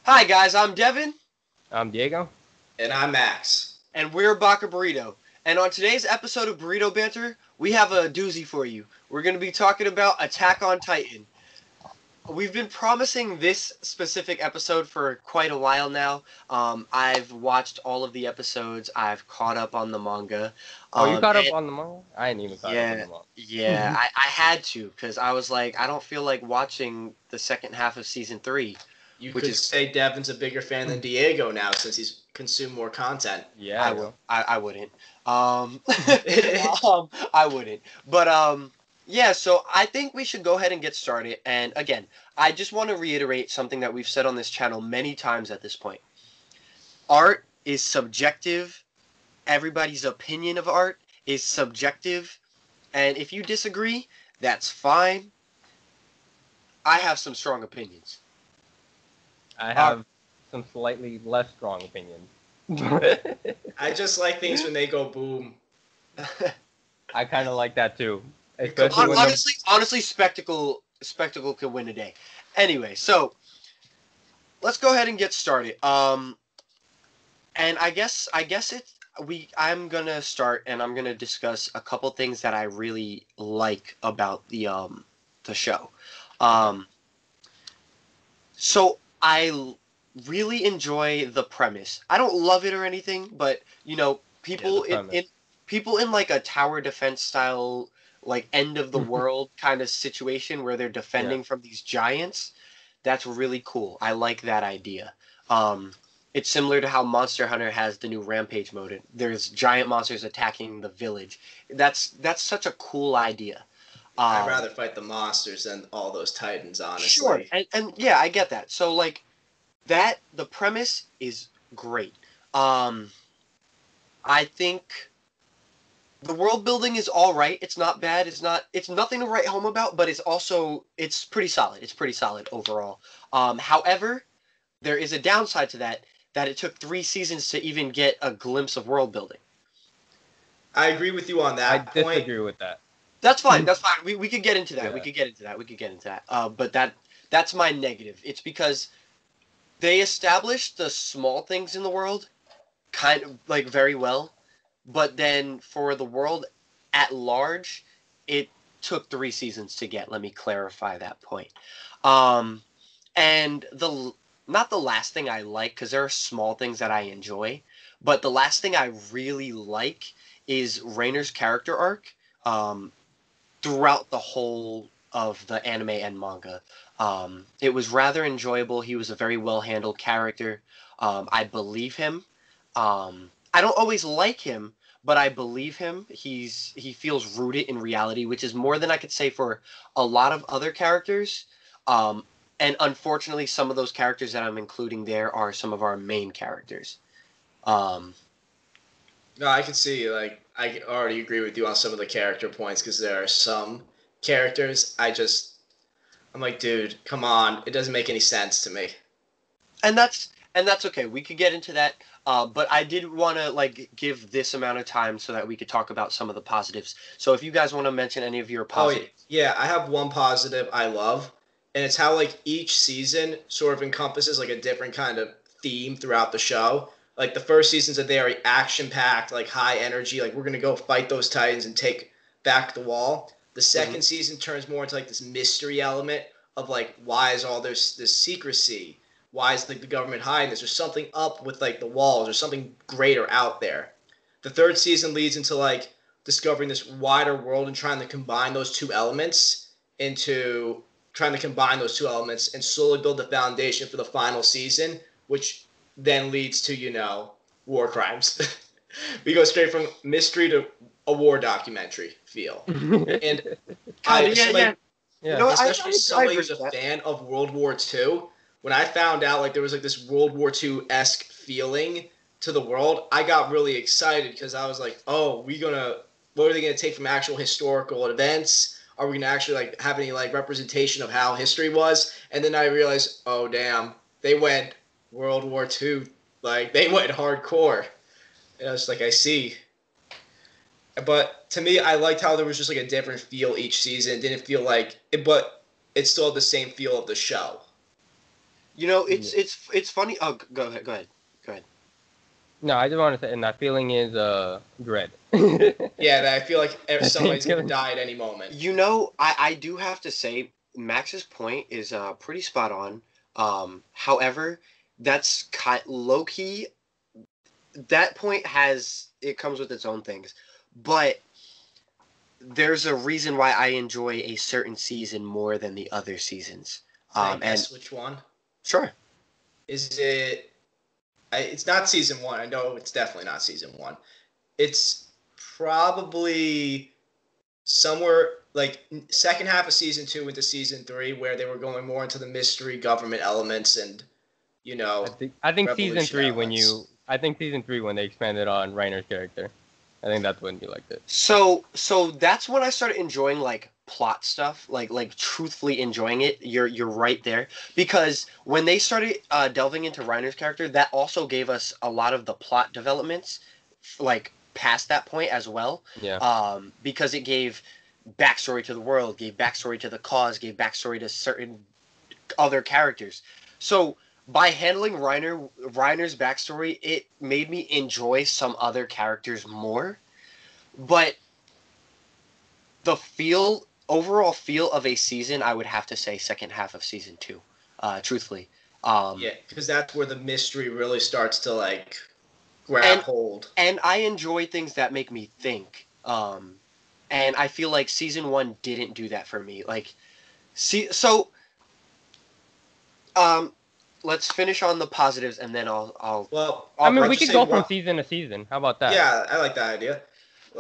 Hi guys, I'm Devon, I'm Diego. And I'm Max. and we're Baka Burrito. And on today's episode of Burrito Banter, we have a doozy for you. We're going to be talking about Attack on Titan. We've been promising this specific episode for quite a while now. I've watched all of the episodes. I've caught up on the manga. Oh, you caught up And on the manga? I ain't even caught up on yeah, the manga. yeah, I had to because I was like, I don't feel like watching the second half of season 3, You which could is say Devon's a bigger fan than Diego now since he's consumed more content. Yeah, I will. I wouldn't. I wouldn't. But yeah. So I think we should go ahead and get started. And again, I just want to reiterate something that we've said on this channel many times at this point. Art is subjective. Everybody's opinion of art is subjective, and if you disagree, that's fine. I have some strong opinions. I have some slightly less strong opinions. I just like things when they go boom. I kind of like that too. Especially Especially when Honestly, spectacle can win a day. Anyway, so let's go ahead and get started. And I guess I'm gonna start and I'm gonna discuss a couple things that I really like about the show. Um, so really enjoy the premise. I don't love it or anything, but people in people in like a tower defense style, like end of the world kind of situation where they're defending from these giants. That's really cool. I like that idea. It's similar to how Monster Hunter has the new Rampage mode. There's giant monsters attacking the village. That's such a cool idea. I'd rather fight the monsters than all those titans, honestly. Sure, and yeah, I get that. So like that, the premise is great. I think the world building is all right. It's not bad. It's nothing to write home about, but it's pretty solid. It's pretty solid overall. However, there is a downside to that it took 3 seasons to even get a glimpse of world building. I agree with you on I that point. disagree with that. That's fine. That's fine. We could get into that. Yeah. We could get into that. But that's my negative. It's because they established the small things in the world kind of like very well, but then for the world at large, it took 3 seasons to get. Let me clarify that point. And not the last thing I like, because there are small things that I enjoy, but the last thing I really like is Rainer's character arc. Throughout the whole of the anime and manga. It was rather enjoyable. He was a very well-handled character. I believe him. I don't always like him, but I believe him. He feels rooted in reality, which is more than I could say for a lot of other characters. And unfortunately, some of those characters that I'm including there are some of our main characters. Um, No, I can see, I already agree with you on some of the character points because there are some characters I'm like, dude, come on. It doesn't make any sense to me. and that's okay. We could get into that. But I did want to like give this amount of time so that we could talk about some of the positives. So if you guys want to mention any of your Oh, positives, yeah, I have one positive I love, and it's how like each season sort of encompasses like a different kind of theme throughout the show. Like the first seasons are very action packed, like high energy, like we're gonna go fight those titans and take back the wall. The Mhm. second season turns more into like this mystery element of like why is all this secrecy? Why is like the government hiding this? There's something up with like the walls. There's something greater out there. The third season leads into like discovering this wider world and trying to combine those two elements into and slowly build the foundation for the final season, which then leads to, war crimes. We go straight from mystery to a war documentary feel. And Kinda, yeah, yeah. You know, Yeah. especially I somebody agree who's with a that. fan of World War II, when I found out like there was like this World War II-esque feeling to the world, I got really excited because I was like, oh, what are they gonna take from actual historical events? Are we gonna actually like have any like representation of how history was? And then I realized, oh damn, they went World War II, like they went hardcore. And I was like, I see. But to me, I liked how there was just like a different feel each season. It didn't feel like it, but it still had the same feel of the show. You know, Yeah. it's funny. Oh, go ahead. No, I just want to say, and that feeling is dread. Yeah, that I feel like That same somebody's gonna feeling. die at any moment. You know, I do have to say Max's point is pretty spot on. However, that's low key. That point has it comes with its own things, but there's a reason why I enjoy a certain season more than the other seasons. Can I And guess which one? sure. Is it? It's not season one. I know it's definitely not season one. It's probably somewhere like second half of season two into season three, where they were going more into the mystery government elements and I think season revolution three elements. I think season three when they expanded on Reiner's character. I think that's when you liked it. So that's when I started enjoying like plot stuff, like truthfully enjoying it. You're right there because when they started delving into Reiner's character, that also gave us a lot of the plot developments, like past that point as well. Yeah. Because it gave backstory to the world, gave backstory to the cause, gave backstory to certain other characters. So by handling Reiner's backstory, it made me enjoy some other characters more. But the overall feel of a season, I would have to say second half of season two. Truthfully, Yeah, because that's where the mystery really starts to like grab and hold. and I enjoy things that make me think. And I feel like season one didn't do that for me. Like, see, so um, let's finish on the positives, and then Well, I I'll mean, I'll we bring. just could say go from one. season to season. How about that? Yeah, I like that idea.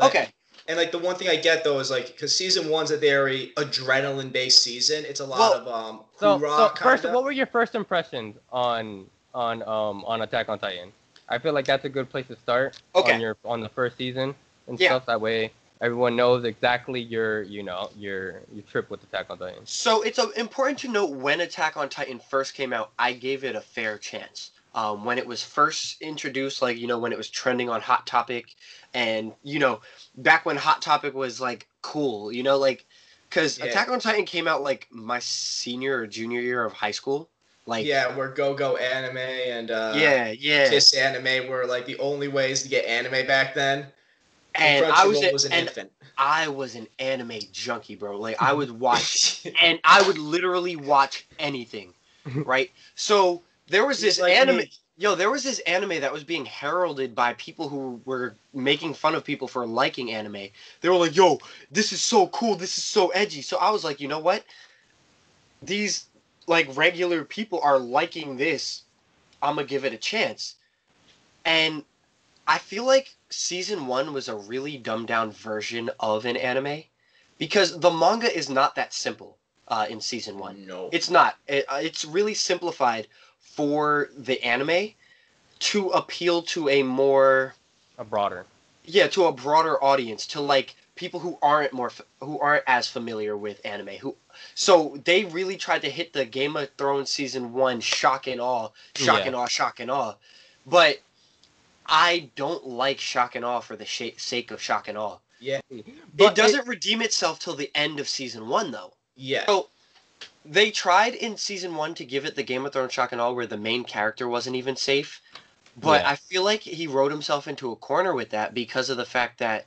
Okay, And like the one thing I get though is like because season one's a very adrenaline based season. It's a lot well, of So hoorah first, kind of. what were your first impressions on Attack on Titan? I feel like that's a good place to start okay, on the first season and yeah. stuff. That way, everyone knows exactly your trip with Attack on Titan. So it's important to note when Attack on Titan first came out, I gave it a fair chance. When it was first introduced, like, when it was trending on Hot Topic, and, back when Hot Topic was, like, cool, like, because Yeah, Attack on Titan came out, like, my senior or junior year of high school. Like, yeah, where Go Go Anime and yeah, yeah. Kiss Anime were like the only ways to get anime back then, and And Crunchyroll was an infant. I was an anime junkie, bro. Like, I would watch, and I would literally watch anything, right? So there was He's this like anime. me. Yo, there was this anime that was being heralded by people who were making fun of people for liking anime. They were like, "Yo, this is so cool. This is so edgy." So I was like, you know what? These like regular people are liking this. I'm gonna give it a chance. And I feel like season one was a really dumbed down version of an anime because the manga is not that simple in season one. No. It's not. It's really simplified for the anime to appeal to a more, A broader. yeah, to a broader audience, to like people who aren't as familiar with anime. So they really tried to hit the Game of Thrones season one shock and awe, shock Yeah. and awe, shock and awe, but I don't like shock and awe for the sake of shock and awe. Yeah. It doesn't redeem itself till the end of season one, though. Yeah. So they tried in season one to give it the Game of Thrones shock and awe where the main character wasn't even safe. But Yeah. I feel like he wrote himself into a corner with that because of the fact that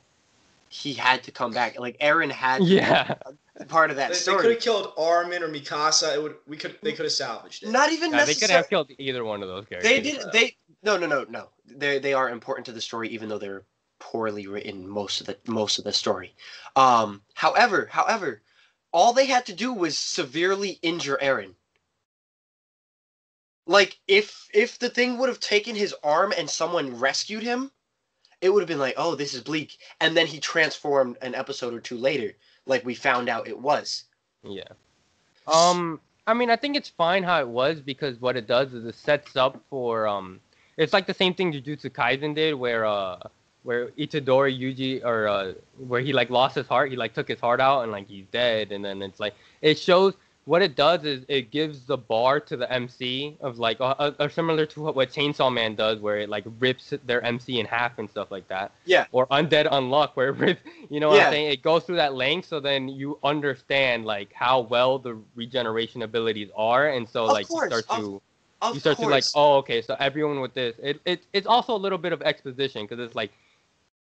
he had to come back. Like Aaron had to Yeah. be part of that They could story. have killed Armin or Mikasa. They could have salvaged it. Not even Yeah, they could necessarily. have killed either one of those characters. They did. No. They are important to the story, even though they're poorly written most of the story. However, all they had to do was severely injure Eren. Like if the thing would have taken his arm and someone rescued him, it would have been like, oh, this is bleak, and then he transformed an episode or two later, like we found out it was. Yeah. I mean, I think it's fine how it was because what it does is it sets up for it's like the same thing Jujutsu Kaisen did where Itadori Yuji where he like lost his heart, he like took his heart out and like he's dead, and then it's like it shows what it does is it gives the bar to the MC of like similar to what Chainsaw Man does, where it like rips their MC in half and stuff like that. Yeah. Or Undead Unluck, where it rips, you know what Yeah. I'm saying? It goes through that length, so then you understand like how well the regeneration abilities are, and so Of like course, you start to You Of start to like, course. oh, okay, so everyone with this. It's also a little bit of exposition because it's like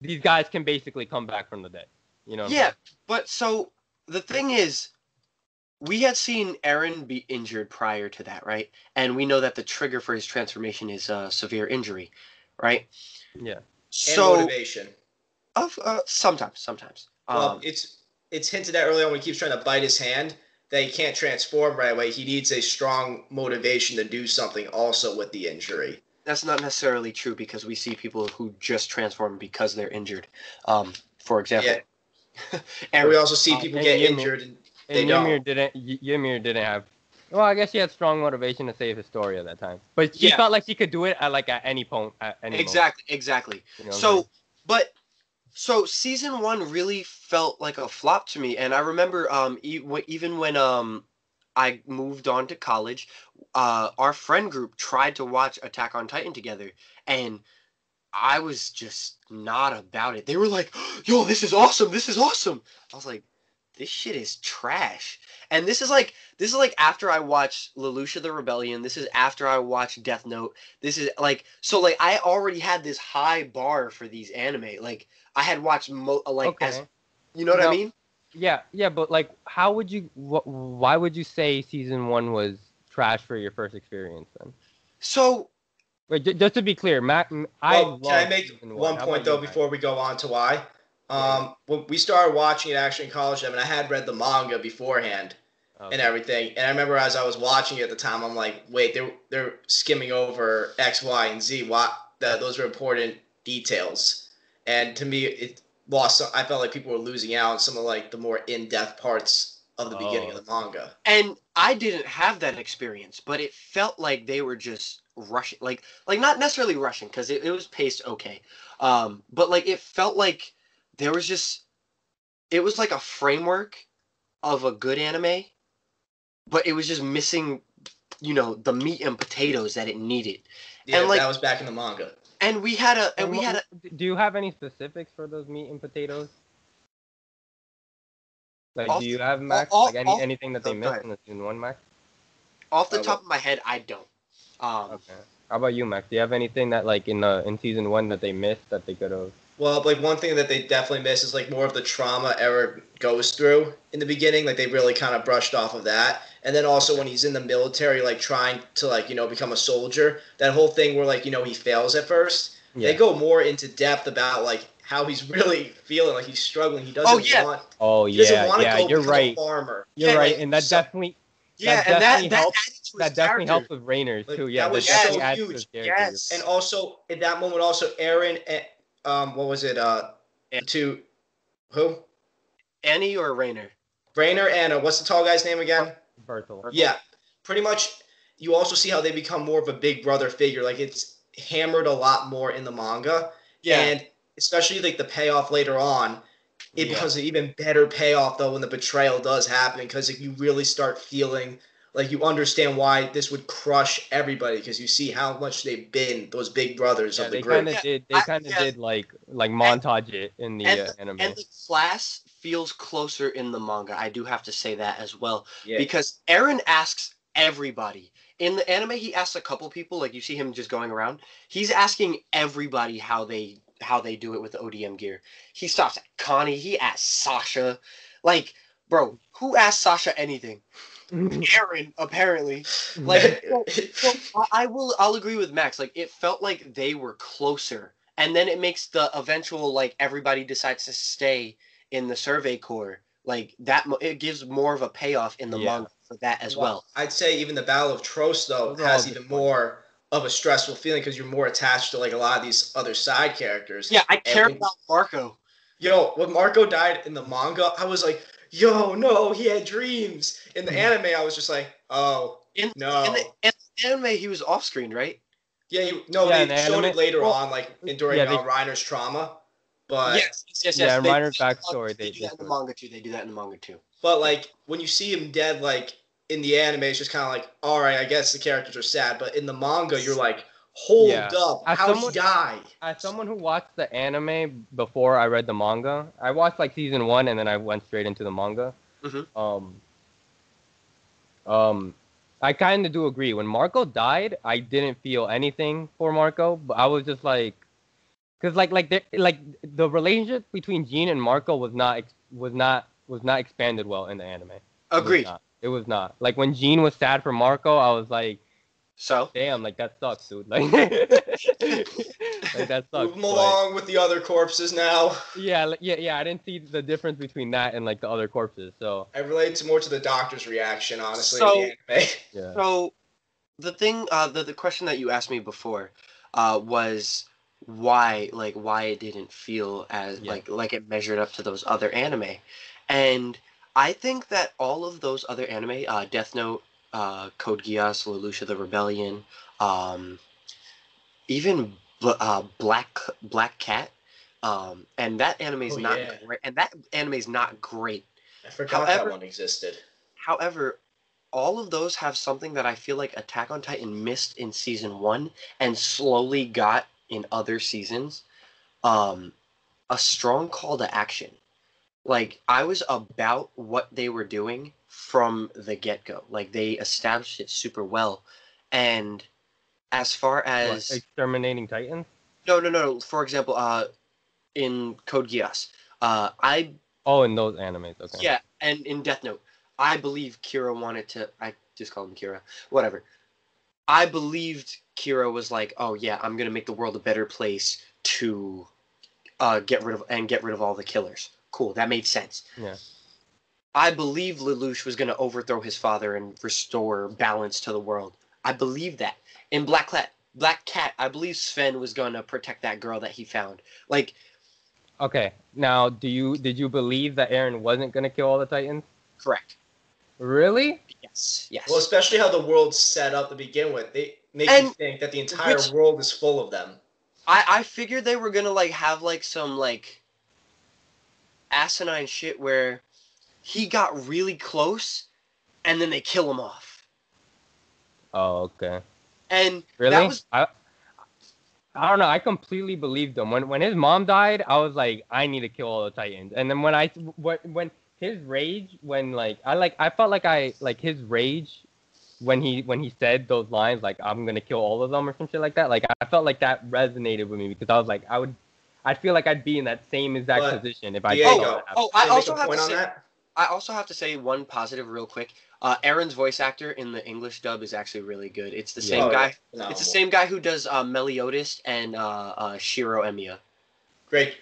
these guys can basically come back from the dead. You know what I'm Yeah, saying? but so the thing is, we had seen Eren be injured prior to that, right? And we know that the trigger for his transformation is severe injury, right? Yeah. And So, motivation. sometimes. Well, it's hinted at early on when he keeps trying to bite his hand that he can't transform right away. He needs a strong motivation to do something also with the injury. That's not necessarily true because we see people who just transform because they're injured. For example, Yeah. But we Eren. also see people And get Ymir injured and they and don't. Ymir didn't have. Well, I guess she had strong motivation to save Historia at that time, but she Yeah, felt like she could do it at any point at any moment. exactly. You know what I'm saying? So season one really felt like a flop to me, and I remember even when I moved on to college, our friend group tried to watch Attack on Titan together, and I was just not about it. They were like, "Yo, this is awesome! This is awesome!" I was like, "This shit is trash." And this is like after I watched Lelouch the Rebellion. This is after I watched Death Note. This is like I already had this high bar for these anime. Like I had watched like as Okay. you know what I Now, mean? yeah, but like, how would you? Why would you say season one was trash for your first experience then? So Wait, just to be clear, I Well, can I love make season one. one How point about you, though Max? before we go on to why? Yeah. When we started watching it actually in college, I mean, I had read the manga beforehand and Okay. everything, and I remember as I was watching it at the time, I'm like, wait, they're skimming over X, Y, and Z. Those are important details, and to me, it lost. I felt like people were losing out on some of like the more in-depth parts of the beginning Oh, of the okay. manga. and I didn't have that experience, but it felt like they were just rushing, like not necessarily rushing because it was paced okay, but like it felt like there was just it was like a framework of a good anime, but it was just missing, the meat and potatoes that it needed, and Yeah, like that was back in the manga. and we had a and And we had a do you have any specifics for those meat and potatoes? Like, do off you have all, Max? all, Like all anything that they oh, go missed ahead. in the season one, Max? Off the top Well, of my head, I don't. Okay. How about you, Max? Do you have anything that like in season one that they missed that they could have? Well, like one thing that they definitely miss is like more of the trauma Eric goes through in the beginning. Like they really kind of brushed off of that. And then also Okay. when he's in the military, like trying to like, become a soldier, that whole thing where like, he fails at first. They Yeah. go more into depth about like how he's really feeling, like he's struggling. Oh yeah, Oh he doesn't yeah, want to yeah. go You're become a right. farmer. You're yeah, right, Like and so yeah, and that helps. added to his That definitely character. helps with Rainers too. like Yeah, that that was Yes, definitely so adds to his huge. character. And yes. also in that moment also Aaron and what was it? The two who? Annie or Rainer? Brainer and what's the tall guy's name again? Bertel. Bertolt? Yeah, pretty much. You also see how they become more of a big brother figure. Like it's hammered a lot more in the manga, Yeah, and especially like the payoff later on, it Yeah. becomes an even better payoff though when the betrayal does happen because if you really start feeling like you understand why this would crush everybody because you see how much they've been those big brothers Yeah, of the group. They kind of yeah, did like and montage it in the and anime. and the class feels closer in the manga. I do have to say that as well Yeah, because Eren asks everybody. In the anime, he asks a couple people, like you see him just going around. He's asking everybody how they do it with the ODM gear. He stops at Connie. He asks Sasha, like, bro, who asked Sasha anything? Aaron, apparently. Like, so I'll agree with Max. Like, it felt like they were closer, and then it makes the eventual like everybody decides to stay in the Survey Corps. Like that, it gives more of a payoff in the Yeah, manga for that as well, well. I'd say even the Battle of Tros though those are all has good even points. more of a stressful feeling because you're more attached to like a lot of these other side characters. Yeah, I And care about Marco. when Marco died in the manga, I was like, yo, no, he had dreams. In the anime, I was just like, oh In no. in the anime, he was off screen, right? Yeah, no, Yeah, in they the showed anime. it later Well, on, like during yeah, they Reiner's trauma, but yeah, in They do Reiner's backstory, they do they that in the showed. manga too. They do that in the manga too. Yeah. like when you see him dead, like in the anime, it's just kind of like, all right, I guess the characters are sad, but in the manga, you're like, hold Yeah. up, As how'd he someone die? as someone who watched the anime before I read the manga, I watched like season one and then I went straight into the manga. Hmm. Um, um, I kind of do agree. When Marco died, I didn't feel anything for Marco, but I was just like, because the relationship between Jean and Marco was not expanded well in the anime. It was Agreed. not. It was not. Like when Jean was sad for Marco, I was like, So damn, like that sucks, dude. Like, like that sucks. Move them along with the other corpses now. Yeah, yeah. I didn't see the difference between that and like the other corpses. So I relate more to the doctor's reaction, honestly, So- in the anime. yeah. so the thing, the question that you asked me before, was why it didn't feel as Yeah. like it measured up to those other anime, and I think that all of those other anime, Death Note, Code Geass, Lelouch the Rebellion, um, even Black Cat, and that anime is Oh, not yeah. great, and that anime is not great. I forgot However- that one existed. However, all of those have something that I feel like Attack on Titan missed in season one and slowly got in other seasons. Um, a strong call to action. Like I was about what they were doing from the get-go. Like they established it super well. And as far What, as exterminating Titans? no. For example, in Code Geass, I Oh, in those animes. Okay. yeah, and in Death Note, I believe Kira wanted to. I just call him Kira. Whatever. I believed Kira was like, oh yeah, I'm gonna make the world a better place to get rid of all the killers. Cool, that made sense. Yeah. I believe Lelouch was gonna overthrow his father and restore balance to the world. I believe that. In Black Cat, I believe Sven was gonna protect that girl that he found. Like, Okay. Now, did you believe that Eren wasn't gonna kill all the Titans? correct. Really? Yes. Well, especially how the world's set up to begin with. They make you And think that the entire which- world is full of them. I figured they were gonna like have like some like asinine shit where he got really close and then they kill him off. Oh, okay. And Really? that was I don't know. I completely believed him. When his mom died, I was like, I need to kill all the Titans. And then when his rage, I felt like his rage when he said those lines like I'm gonna kill all of them or some shit like that. Like I felt like that resonated with me because I was like I feel like I'd be in that same exact But, position if I Diego, saw that happen. oh, Can I make a point on that? I also have to say one positive real quick. Aaron's voice actor in the English dub is actually really good. It's the same Oh, guy. yeah. It's the same guy who does Meliodas and Shiro Emiya. Great.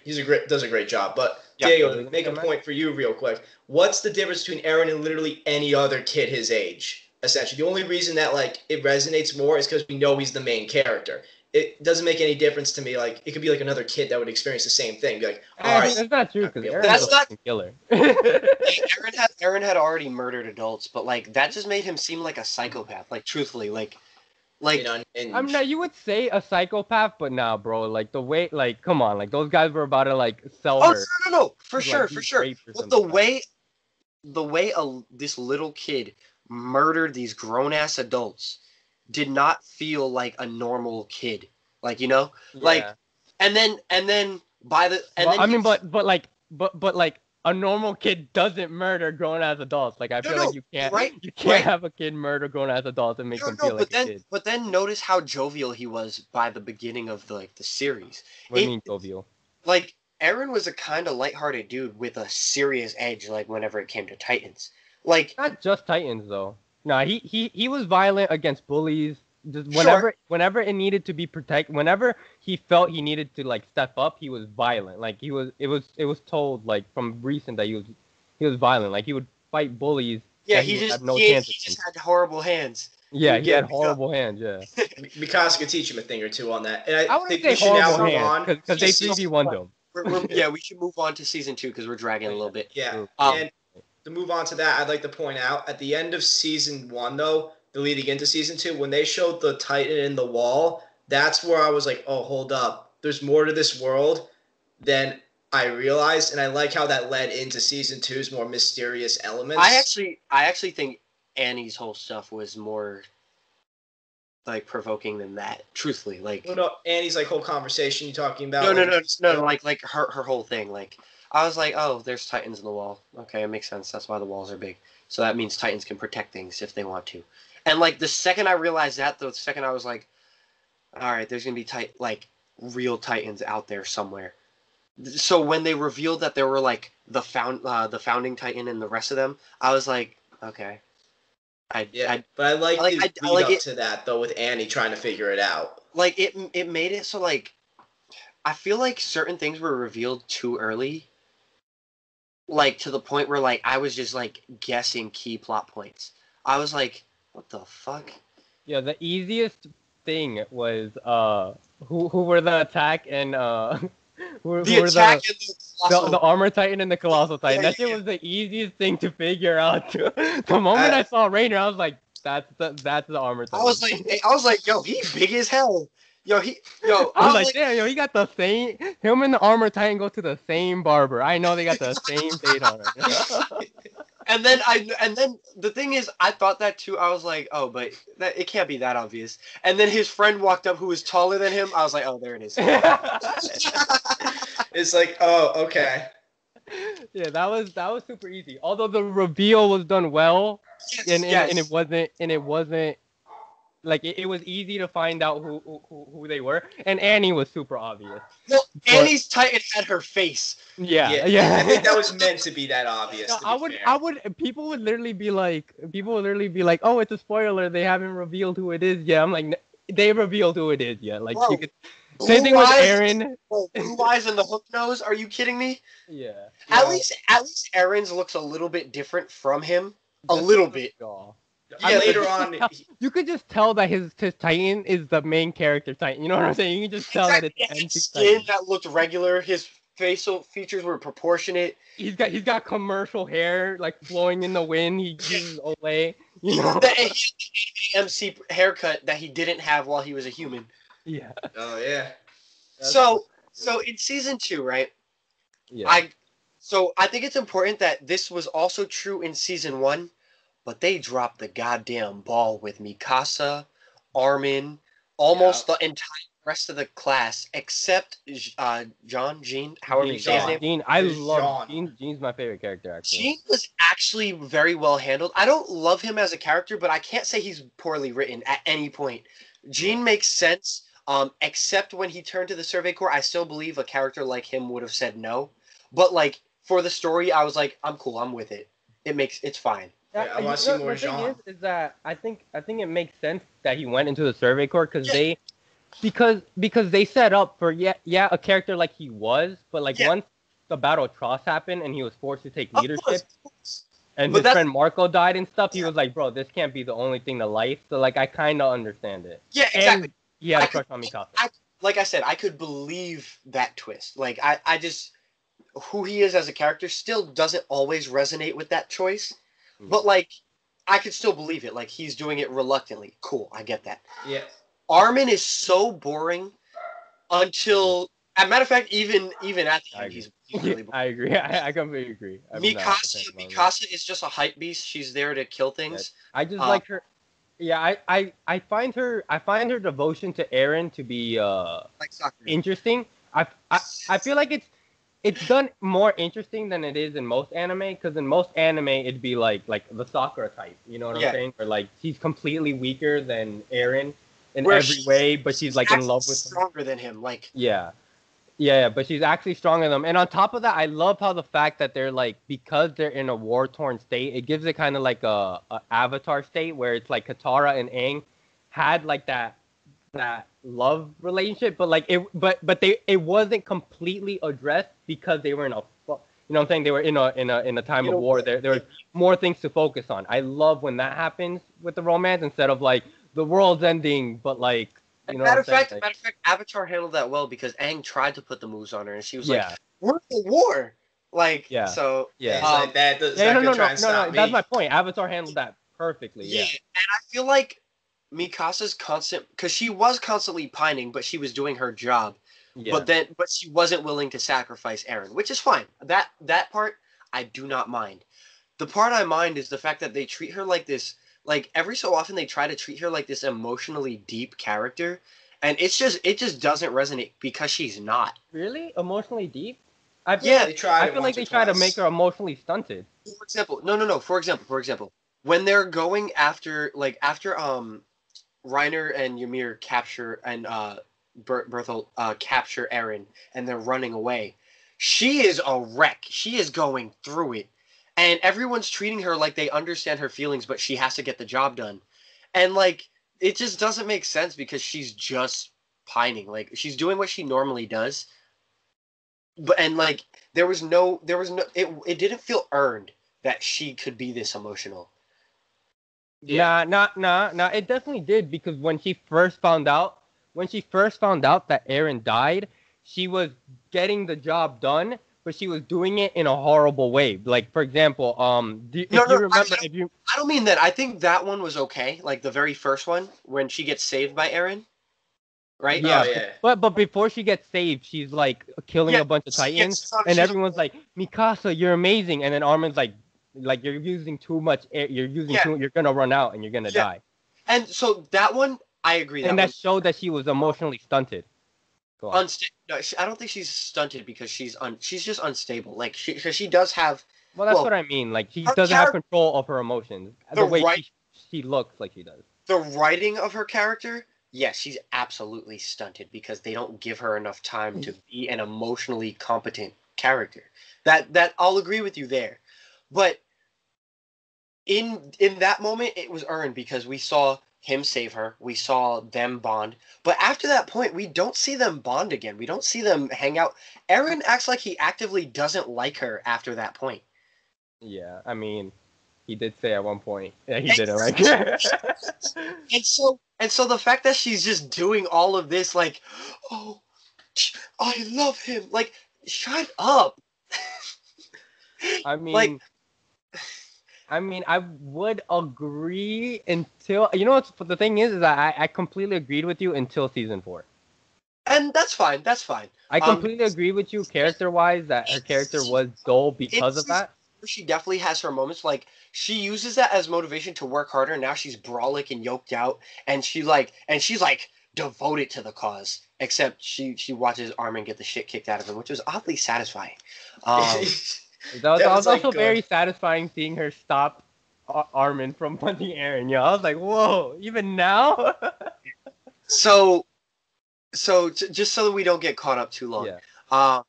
Does a great job. But Yeah. Diego, make a point for you real quick. What's the difference between Eren and literally any other kid his age? Essentially, the only reason that like it resonates more is because we know he's the main character. It doesn't make any difference to me. Like it could be like another kid that would experience the same thing. Be like, all right, That's not true because Eren's That's a not- fucking killer. Aaron had already murdered adults, but like that just made him seem like a psychopath. Like truthfully, like you know, and I mean, you would say a psychopath, but nah, bro. Like the way, like, come on, like those guys were about to like sell oh her. no, for to, sure, like, for be sure. raped or But something. the way this little kid murdered these grown ass adults did not feel like a normal kid. Like like Yeah. and then by the and Well, then I mean, but like a normal kid doesn't murder grown ass adults. Like I feel no, like you can't right, you can't right. have a kid murder grown ass adults and make them feel like a kid. but then notice how jovial he was by the beginning of the series. What do you it- mean, jovial? Like Aaron was a kind of lighthearted dude with a serious edge. Like whenever it came to Titans, like Not just Titans though. No, he was violent against bullies. Just Sure. whenever it needed to be protected, whenever he felt he needed to like step up, he was violent. Like it was told like from recent that he was violent. Like he would fight bullies. yeah, that he would just have no he chance just against. had horrible hands. Yeah, would he had get beat up. horrible hands. Yeah, Mikasa could teach him a thing or two on that. And I I wouldn't think we say should now horrible move hands on. because they Just 3v1'd him. Yeah, we should move on to season 2 because we're dragging a little bit. Yeah, Um, and to move on to that, I'd like to point out at the end of season 1, though, the leading into season 2, when they showed the Titan in the wall, that's where I was like, oh, hold up. There's more to this world than I realized, and I like how that led into season 2's more mysterious elements. I actually think Annie's whole stuff was more like provoking than that. Truthfully, like Well, no, Annie's like whole conversation you talking about. no, like her whole thing. Like I was like, oh, there's Titans in the wall. Okay, it makes sense. That's why the walls are big. So that means Titans can protect things if they want to. And like the second I realized that, the second I was like, all right, there's gonna be real Titans out there somewhere. So when they revealed that there were like the founding Titan and the rest of them, I was like, okay, Yeah, but I like the I lead like up it. to that though, with Annie trying to figure it out. Like it made it so like I feel like certain things were revealed too early, like to the point where like I was just like guessing key plot points. I was like, what the fuck? Yeah, the easiest thing was who were the attack and who The were attack in the the Colossal. armor titan and the colossal titan. Yeah, That shit yeah. was the easiest thing to figure out. The moment I saw Rainer, I was like, that's the armor titan. I was like, yo, he big as hell. Yo, I was like, damn, yo, he got the same. Him and the armor titan go to the same barber. I know they got the same fade on it. and then the thing is, I thought that too. I was like, oh, but it can't be that obvious. And then his friend walked up who was taller than him. I was like, oh, there it is. It's like, oh, okay. Yeah, that was super easy. Although the reveal was done well, and it wasn't like it was easy to find out who they were, and Annie was super obvious. Well, Annie's Titan had her face. Yeah. I think that was meant to be that obvious. No, to be fair. people would literally be like, oh, it's a spoiler. They haven't revealed who it is yet. I'm like, they revealed who it is yet. Like, Bro, same thing with Aaron. Blue eyes and the hook nose. Are you kidding me? Yeah. At least Aaron's looks a little bit different from him. A little bit. Yeah, later on, You could just tell that his Titan is the main character Titan. You know what I'm saying? You can just tell that it's his skin that looked regular. His facial features were proportionate. He's got commercial hair like flowing in the wind. He uses Olay. You know. The MC haircut that he didn't have while he was a human. Yeah. Oh yeah. So in season 2, right? Yeah. I think it's important that this was also true in season 1, but they dropped the goddamn ball with Mikasa, Armin, almost the entire rest of the class except Jean, however you say his name. Jean, I love Jean. Jean's my favorite character, actually. Jean was actually very well handled. I don't love him as a character, but I can't say he's poorly written at any point. Jean makes sense, except when he turned to the Survey Corps. I still believe a character like him would have said no. But like for the story, I was like, I'm cool, I'm with it. It's fine. Yeah, I want to see more Jean. Jean. Is that I think it makes sense that he went into the Survey Corps because they set up for a character like he was, but like once the Battle of Tross happened and he was forced to take leadership, and his friend Marco died and stuff, he was like, bro, this can't be the only thing to life. So like I kind of understand it. Yeah, exactly. And he had a crush on Mikasa. Like I said, I could believe that twist. Like I just who he is as a character still doesn't always resonate with that choice, but like I could still believe it. Like he's doing it reluctantly. Cool, I get that. Yeah. Armin is so boring until, as a matter of fact, even at the end, he's really boring. I agree. I completely agree. Mikasa is just a hype beast. She's there to kill things. I just like her. Yeah, I find her devotion to Eren to be interesting. I feel like it's done more interesting than it is in most anime, because in most anime it'd be like the Sakura type. You know what I'm saying? Or like she's completely weaker than Eren in every way, but she's like in love with him. Stronger than him, like yeah, but she's actually stronger than him. And on top of that, I love how the fact that they're like, because they're in a war torn state, it gives it kind of like a Avatar state where it's like Katara and Aang had like that love relationship, but like it wasn't completely addressed because they were in a, you know what I'm saying, they were in a time of war. There were more things to focus on. I love when that happens with the romance instead of like the world's ending, but like, you know. Matter of fact, Avatar handled that well because Aang tried to put the moves on her and she was like, "We're in the war." Like, so like that. No. That's my point. Avatar handled that perfectly. Yeah. And I feel like Mikasa's because she was constantly pining, but she was doing her job. Yeah. But she wasn't willing to sacrifice Eren, which is fine. That part I do not mind. The part I mind is the fact that they treat her like this. Like every so often they try to treat her like this emotionally deep character, and it just doesn't resonate because she's not. Really? Emotionally deep? They tried. I feel like they try to make her emotionally stunted. For example, no. For example, when they're going after Reiner and Ymir capture and Berthel capture Eren and they're running away. She is a wreck. She is going through it. And everyone's treating her like they understand her feelings, but she has to get the job done. And like it just doesn't make sense because she's just pining. Like she's doing what she normally does. But and like there was no it didn't feel earned that she could be this emotional. Yeah. Nah. It definitely did because when she first found out that Eren died, she was getting the job done, but she was doing it in a horrible way. Like for example, No, if you no, remember, if you I don't mean that. I think that one was okay. Like the very first one when she gets saved by Eren, right? Oh yeah, yeah. but before she gets saved, she's like killing Yeah, a bunch of yes, Titans, so and she's everyone's like, Mikasa, you're amazing, and then Armin's like you're using too much air, yeah, you're gonna run out and you're gonna yeah. die. And so that one, I agree. And That that one showed that she was emotionally stunted. Go on. unstable. No, I don't think she's stunted because she's just unstable. Like cause she does have, Well, that's well, what I mean. Like she her doesn't have character, control of her emotions the the way right, she looks like she does. the writing of her character. Yes, she's absolutely stunted because they don't give her enough time to be an emotionally competent character. That I'll agree with you there, but in that moment it was earned because we saw him save her, we saw them bond, but after that point we don't see them bond again, we don't see them hang out. Eren acts like he actively doesn't like her after that point. Yeah, I mean, he did say at one point that he and, didn't like her. and so the fact that she's just doing all of this like, oh, I love him, like, shut up. I Like, mean, I would agree until you know what's the thing is that I completely agreed with you until season 4. and that's fine. I um completely agree with you character wise that her character was dull because of that. she definitely has her moments. Like she uses that as motivation to work harder. Now she's brolic and yoked out, and she's like devoted to the cause. Except she watches Armin get the shit kicked out of him, which was oddly satisfying. Um, That That was was like also good. very satisfying seeing her stop Armin from punching Aaron. Yeah, I was like, whoa, even now? so just so that we don't get caught up too long. Yeah. Uh,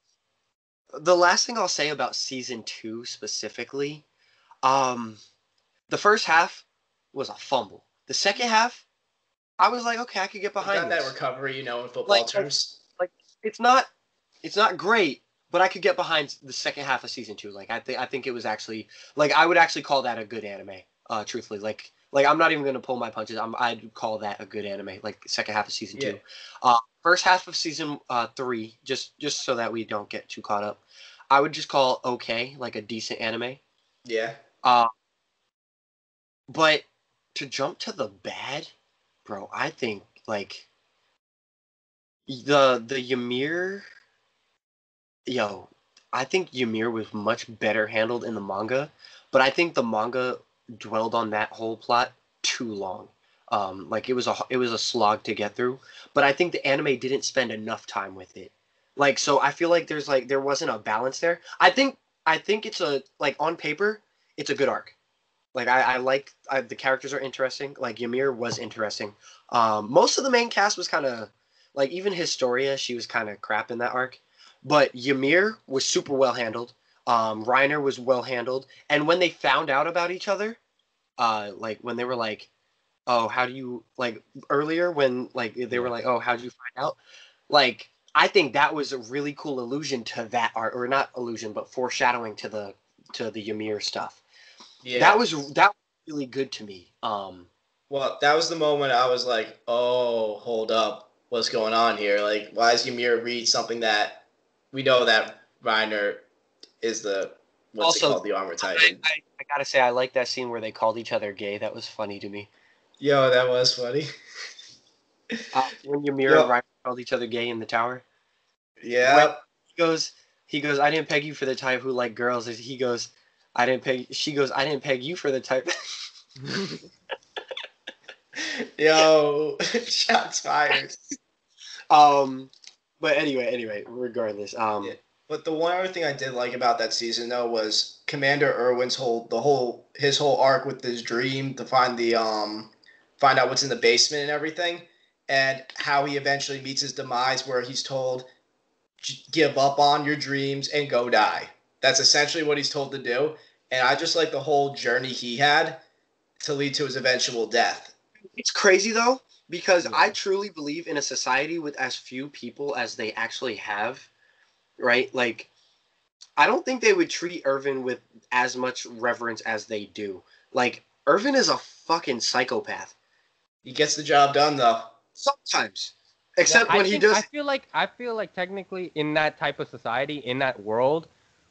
the last thing I'll say about season 2 specifically, um, the first half was a fumble. The second half, I was like, okay, I could get It got behind that this. recovery, in football Like, terms. like it's not great, but I could get behind the second half of season 2. Like I think it was actually, like, I would actually call that a good anime. Truthfully, like I'm not even gonna pull my punches. I'd call that a good anime. Like second half of season Yeah. 2, first half of season 3. Just so that we don't get too caught up, I would just call okay, like a decent anime. Yeah. Uh, but to jump to the bad, bro, I think like the Ymir. Yo, I think Ymir was much better handled in the manga, but I think the manga dwelled on that whole plot too long. Like it was a slog to get through, but I think the anime didn't spend enough time with it. Like so, I feel like there wasn't a balance there. I think it's a, like, on paper, it's a good arc. Like I like the characters are interesting. Like Ymir was interesting. Most of the main cast was kind of like, even Historia, she was kind of crap in that arc. But Ymir was super well handled. Reiner was well handled. And when they found out about each other, like when they were like, "Oh, how do you like?" Earlier when like they were Yeah. like, "Oh, how did you find out?" Like I think that was a really cool allusion to that art, or not allusion, but foreshadowing to the Ymir stuff. Yeah. That was really good to me. Well, that was the moment I was like, oh, hold up. What's going on here? Like, why is Ymir read something that we know that Reiner is what's it Also, called? The Armor I, Titan. I, I gotta say, I like that scene where they called each other gay. That was funny to me. Yo, that was funny. When Ymir and Yo, Reiner called each other gay in the tower. When yeah. he goes, I didn't peg you for the type who like girls. He goes, I didn't peg. She goes, I didn't peg you for the type. Yo, shots fired. um, but anyway, regardless. Yeah. But the one other thing I did like about that season though was Commander Irwin's his whole arc with his dream to find out what's in the basement and everything, and how he eventually meets his demise where he's told give up on your dreams and go die. That's essentially what he's told to do, and I just like the whole journey he had to lead to his eventual death. It's crazy though, because Yeah. I truly believe in a society with as few people as they actually have, right? Like, I don't think they would treat Irvin with as much reverence as they do. Like, Irvin is a fucking psychopath. He gets the job done though. Sometimes. Except I when he think does. I feel like technically in that type of society, in that world,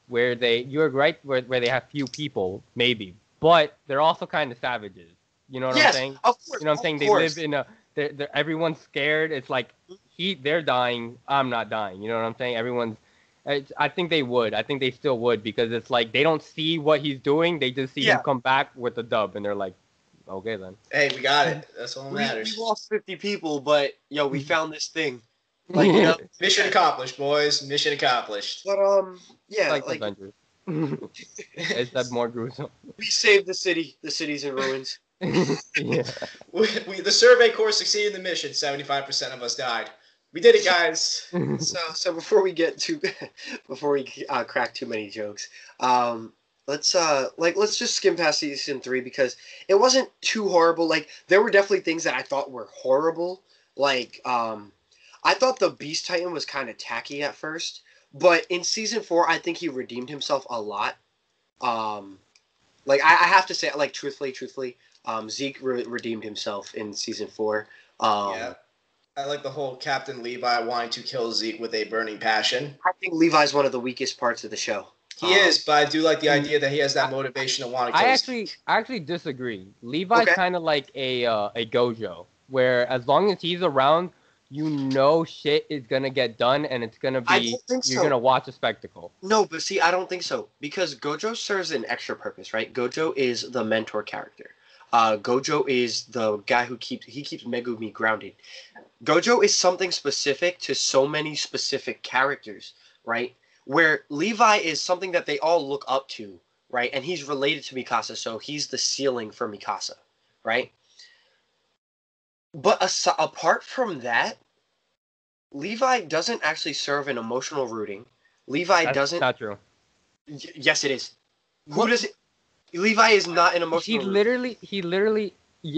where you're right, where they have few people, maybe, but they're also kind of savages. You know what I'm Yes, saying? of course. You know what I'm of saying? They course. live in everyone's scared. It's like they're dying, I'm not dying. You know what I'm saying? I think they would. I think they still would, because it's like they don't see what he's doing. They just see him Yeah. come back with the dub, and they're like, okay then. Hey, we got it. That's all that We matters. lost 50 people, but yo, we found this thing. Like, you know. Mission accomplished, boys. Mission accomplished. But yeah, like like Avengers. It's that more gruesome. we saved the city. The city's in ruins. Yeah. The Survey Corps succeeded in the mission. 75% of us died. We did it, guys. So before we get too, before we crack too many jokes, let's just skim past season 3 because it wasn't too horrible. Like, there were definitely things that I thought were horrible. Like, I thought the Beast Titan was kind of tacky at first, but in season 4, I think he redeemed himself a lot. Like, I have to say, like, truthfully, Zeke redeemed himself in season 4. Yeah. I like the whole Captain Levi wanting to kill Zeke with a burning passion. I think Levi's one of the weakest parts of the show. He is, but I do like the idea that he has that motivation to want to kill Zeke. I actually disagree. Levi's Okay. kind of like a Gojo, where as long as he's around, you know shit is gonna get done, and it's gonna I be don't think you're so. gonna watch a spectacle. No, but see, I don't think so. Because Gojo serves an extra purpose, right? Gojo is the mentor character. Gojo is the guy who keeps Megumi grounded. Gojo is something specific to so many specific characters, right? Where Levi is something that they all look up to, right? And he's related to Mikasa, so he's the ceiling for Mikasa, right? But apart from that, Levi doesn't actually serve an emotional rooting. Levi That's doesn't. not true. Yes, it is. Who What? does it? Levi is not an emotional. He literally.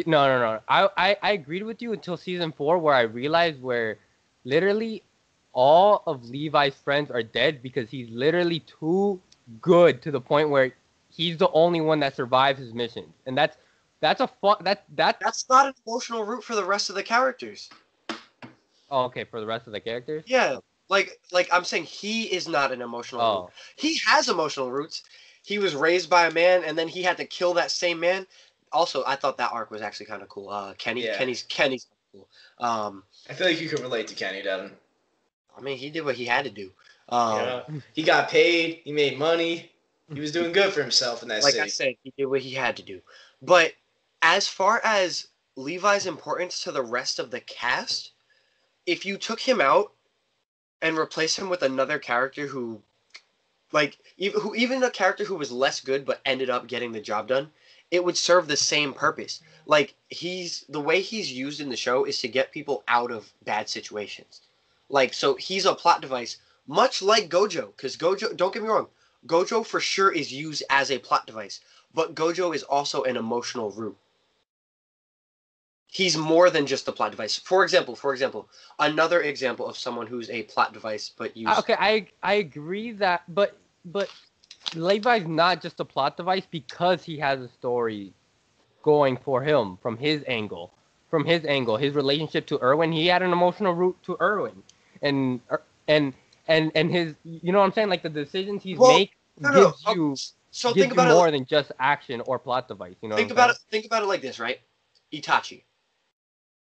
No. I agreed with you until season 4, where I realized where literally all of Levi's friends are dead because he's literally too good to the point where he's the only one that survives his missions, and that's That's not an emotional root for the rest of the characters. oh, okay for the rest of the characters. Yeah, like I'm saying, he is not an emotional root. Oh, He has emotional roots. He was raised by a man, and then he had to kill that same man. Also, I thought that arc was actually kind of cool. Kenny's cool. I feel like you can relate to Kenny, Devon. I mean, he did what he had to do. He got paid. He made money. He was doing good for himself in that Like city. I said, he did what he had to do. But as far as Levi's importance to the rest of the cast, if you took him out and replaced him with another character who, like, even a character who was less good but ended up getting the job done, it would serve the same purpose. Like, the way he's used in the show is to get people out of bad situations. Like, so he's a plot device, much like Gojo. Because Gojo, don't get me wrong, Gojo for sure is used as a plot device, but Gojo is also an emotional root. He's more than just a plot device. For example, another example of someone who's a plot device but used. okay. I agree that, but Levi's not just a plot device because he has a story going for him from his angle. His relationship to Erwin, he had an emotional root to Erwin, and his, you know what I'm saying, like the decisions he's make gives you So gives think you about more it. than just action or plot device. You know. Think about it like this, right? Itachi,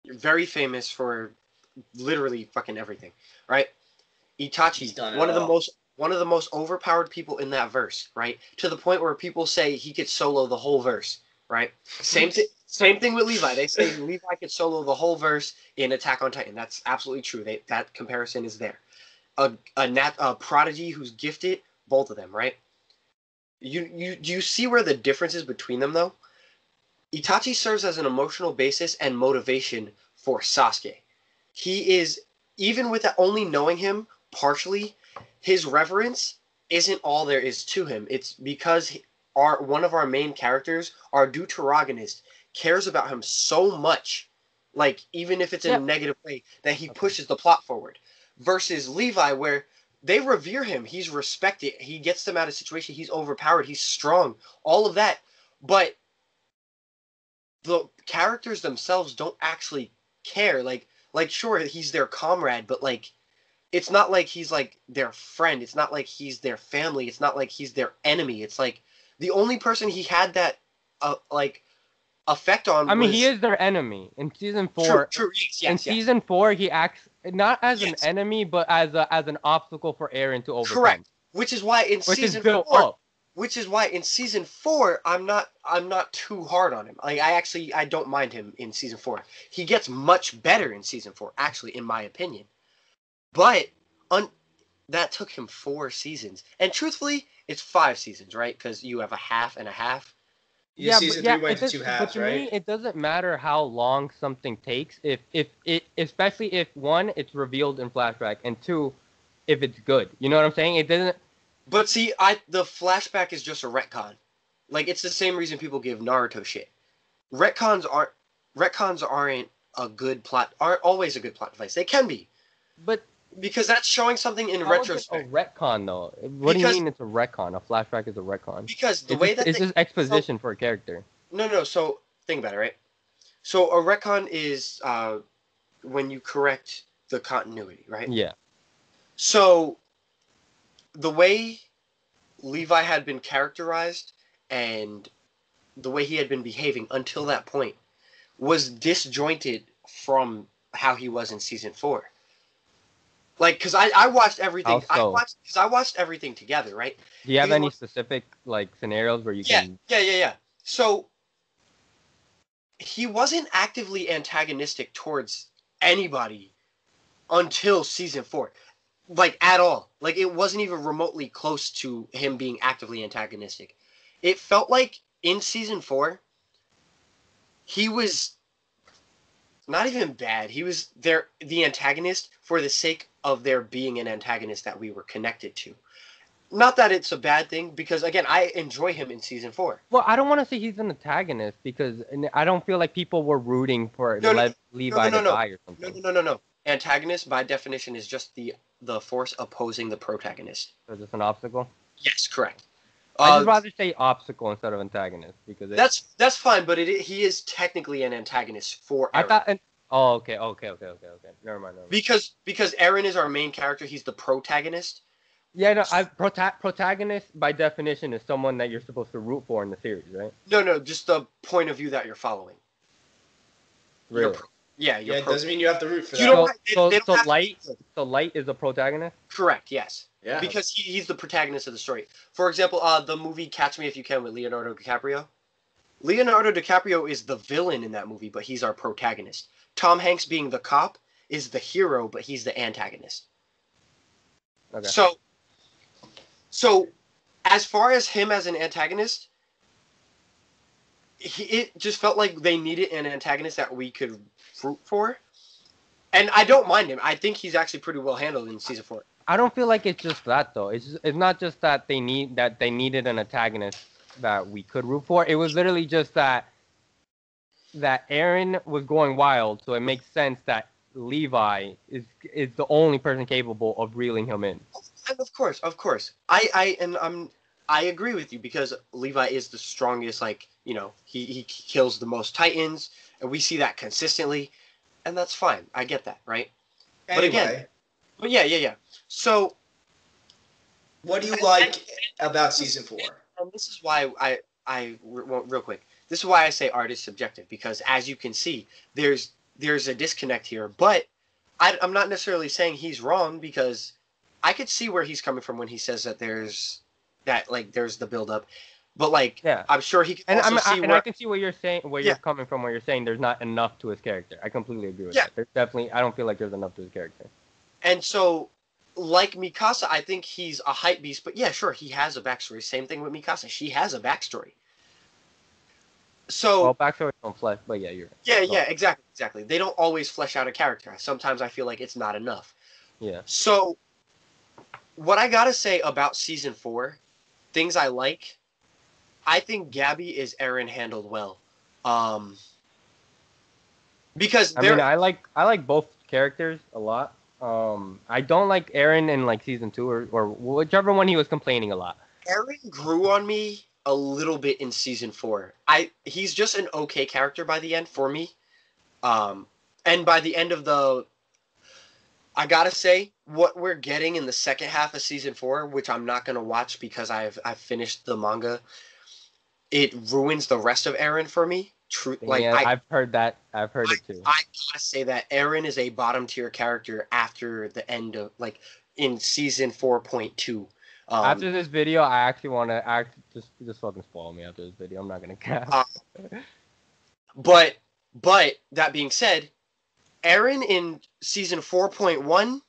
you're very famous for literally fucking everything, right? Itachi, one of the most overpowered people in that verse, right? To the point where people say he could solo the whole verse, right? Same thing with Levi. They say Levi could solo the whole verse in Attack on Titan. That's absolutely true. That comparison is there. a prodigy who's gifted. Both of them, right? Do you see where the difference is between them though? Itachi serves as an emotional basis and motivation for Sasuke. He is, even with only knowing him partially, his reverence isn't all there is to him. It's because one of our main characters, our deuteragonist, cares about him so much, like even if it's in a negative way, that he pushes the plot forward. Versus Levi, where they revere him, he's respected, he gets them out of situation, he's overpowered, he's strong, all of that, but the characters themselves don't actually care. Like sure, he's their comrade, but like it's not like he's like their friend. It's not like he's their family. It's not like he's their enemy. It's like the only person he had that like effect on. I mean, he is their enemy in season 4. True. Yes, in season 4, he acts not as an enemy, but as an obstacle for Eren to overcome. Correct. Which is why in season 4. Which is why in season 4, I'm not too hard on him. Like I don't mind him in season 4. He gets much better in season 4, actually, in my opinion. But that took him 4 seasons, and truthfully, it's 5 seasons, right? Because you have a half and a half. Yeah, season 3 went to 2 halves, but to me, it doesn't matter how long something takes, if it, especially if 1, it's revealed in flashback, and 2, if it's good. You know what I'm saying? It doesn't. But see, the flashback is just a retcon. Like, it's the same reason people give Naruto shit. Retcons aren't always a good plot device. They can be, but because that's showing something in retrospect. Is it a retcon though? What do you mean it's a retcon? A flashback is a retcon. Because it's just exposition for a character. No. So think about it, right? So a retcon is when you correct the continuity, right? Yeah. So the way Levi had been characterized and the way he had been behaving until that point was disjointed from how he was in season 4. Like, because I watched everything. How so? I watched everything together, right? Do you have any specific like scenarios where you can? Yeah. So he wasn't actively antagonistic towards anybody until season 4. Like, at all. Like, it wasn't even remotely close to him being actively antagonistic. It felt like in season 4, he was not even bad. He was the antagonist for the sake of there being an antagonist that we were connected to. Not that it's a bad thing, because, again, I enjoy him in season 4. Well, I don't want to say he's an antagonist, because I don't feel like people were rooting for Levi to die or something. No. Antagonist, by definition, is just the force opposing the protagonist. So just an obstacle? Yes, correct. I'd just rather say obstacle instead of antagonist, because that's fine, but he is technically an antagonist for Eren. Okay. Never mind. Because Eren is our main character, he's the protagonist. Yeah, no, protagonist by definition is someone that you're supposed to root for in the series, right? No, just the point of view that you're following. Really? It doesn't mean you have to root for that. So Light is a protagonist? Correct, yes. Yeah. Because he's the protagonist of the story. For example, the movie Catch Me If You Can with Leonardo DiCaprio. Leonardo DiCaprio is the villain in that movie, but he's our protagonist. Tom Hanks, being the cop, is the hero, but he's the antagonist. Okay. So as far as him as an antagonist, it just felt like they needed an antagonist that we could root for. And I don't mind him. I think he's actually pretty well handled in season 4. I don't feel like it's just that though. It's not just that they needed an antagonist that we could root for. It was literally just that Eren was going wild, so it makes sense that Levi is the only person capable of reeling him in. And of course. I agree with you, because Levi is the strongest. Like, you know, he kills the most Titans, and we see that consistently, and that's fine. I get that, right? Anyway. But yeah. So, what do you like about season 4? And this is why real quick. This is why I say art is subjective, because as you can see, there's a disconnect here. But I'm not necessarily saying he's wrong, because I could see where he's coming from when he says that there's the build-up. But I'm sure he can I can see what you're saying, where you're coming from, where you're saying there's not enough to his character. I completely agree with that. There's definitely, I don't feel like there's enough to his character. And so, like Mikasa, I think he's a hype beast, but yeah, sure, he has a backstory. Same thing with Mikasa. She has a backstory. So Well, backstory don't flesh, but yeah, you're right. yeah, Well, exactly. They don't always flesh out a character. Sometimes I feel like it's not enough. yeah. So what I gotta say about season 4, things I like, I think Gabby is Eren handled well. Because I mean, I like both characters a lot. I don't like Eren in like season 2 or whichever one he was complaining a lot. Eren grew on me a little bit in season 4. He's just an okay character by the end for me. And by the end of I gotta say, what we're getting in the second half of season 4, which I'm not gonna watch because I've finished the manga, it ruins the rest of Eren for me. Yeah, I've heard that. I've heard it too. I gotta say that Eren is a bottom tier character after the end of in season 4.2. After this video, I actually want to just fucking spoil me after this video. I'm not gonna cap. But that being said, Eren in season 4.1,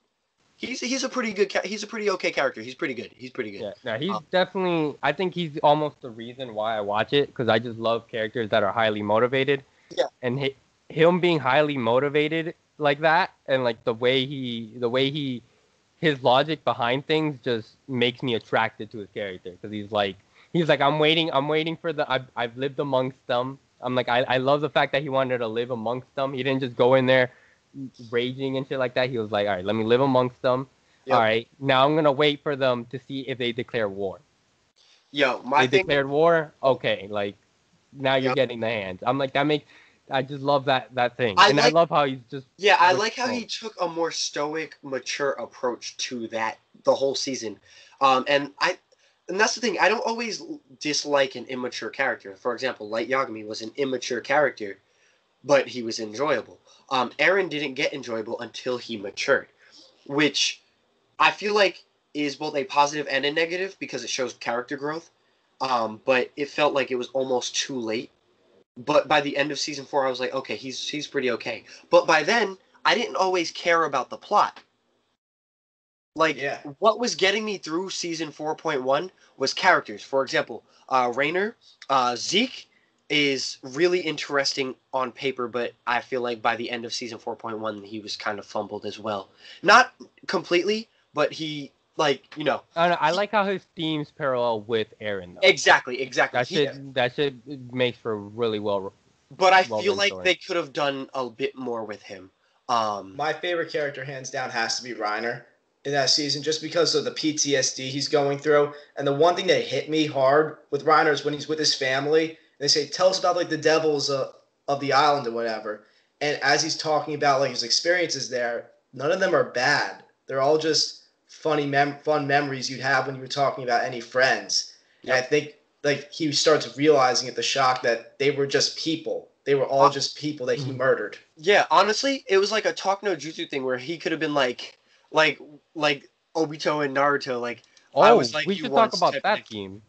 he's a pretty good he's a pretty okay character. He's pretty good. Yeah, no, he's definitely. I think he's almost the reason why I watch it, because I just love characters that are highly motivated. Yeah. And him being highly motivated like that, and like the way he his logic behind things just makes me attracted to his character, because he's like I'm waiting for I've lived amongst them. I'm like I love the fact that he wanted to live amongst them. He didn't just go in there raging and shit like that. He was like, all right, let me live amongst them. Yep. All right, now I'm gonna wait for them to see if they declare war. They declared war. Okay, like now you're getting the hands. I'm like I just love that thing, I love how he's just. Yeah, I like how he took a more stoic, mature approach to the whole season, and that's the thing. I don't always dislike an immature character. For example, Light Yagami was an immature character, but he was enjoyable. Eren didn't get enjoyable until he matured, which I feel like is both a positive and a negative because it shows character growth. But it felt like it was almost too late. But by the end of season 4, I was like, okay, he's pretty okay. But by then, I didn't always care about the plot. What was getting me through season 4.1 was characters. For example, Rainer, Zeke is really interesting on paper, but I feel like by the end of season 4.1, he was kind of fumbled as well. Not completely, but he, I like how his themes parallel with Eren, though. Exactly. That shit makes for really well. But I feel like they could have done a bit more with him. My favorite character, hands down, has to be Reiner in that season, just because of the PTSD he's going through. And the one thing that hit me hard with Reiner is when he's with his family, and they say, tell us about the devils of the island or whatever. And as he's talking about his experiences there, none of them are bad. They're all just fun memories you'd have when you were talking about any friends. Yep. And I think he starts realizing at the shock that they were just people. They were all just people that he murdered. Yeah, honestly, it was like a Talk No Jutsu thing where he could have been like Obito and Naruto. I was like, we should talk about that theme.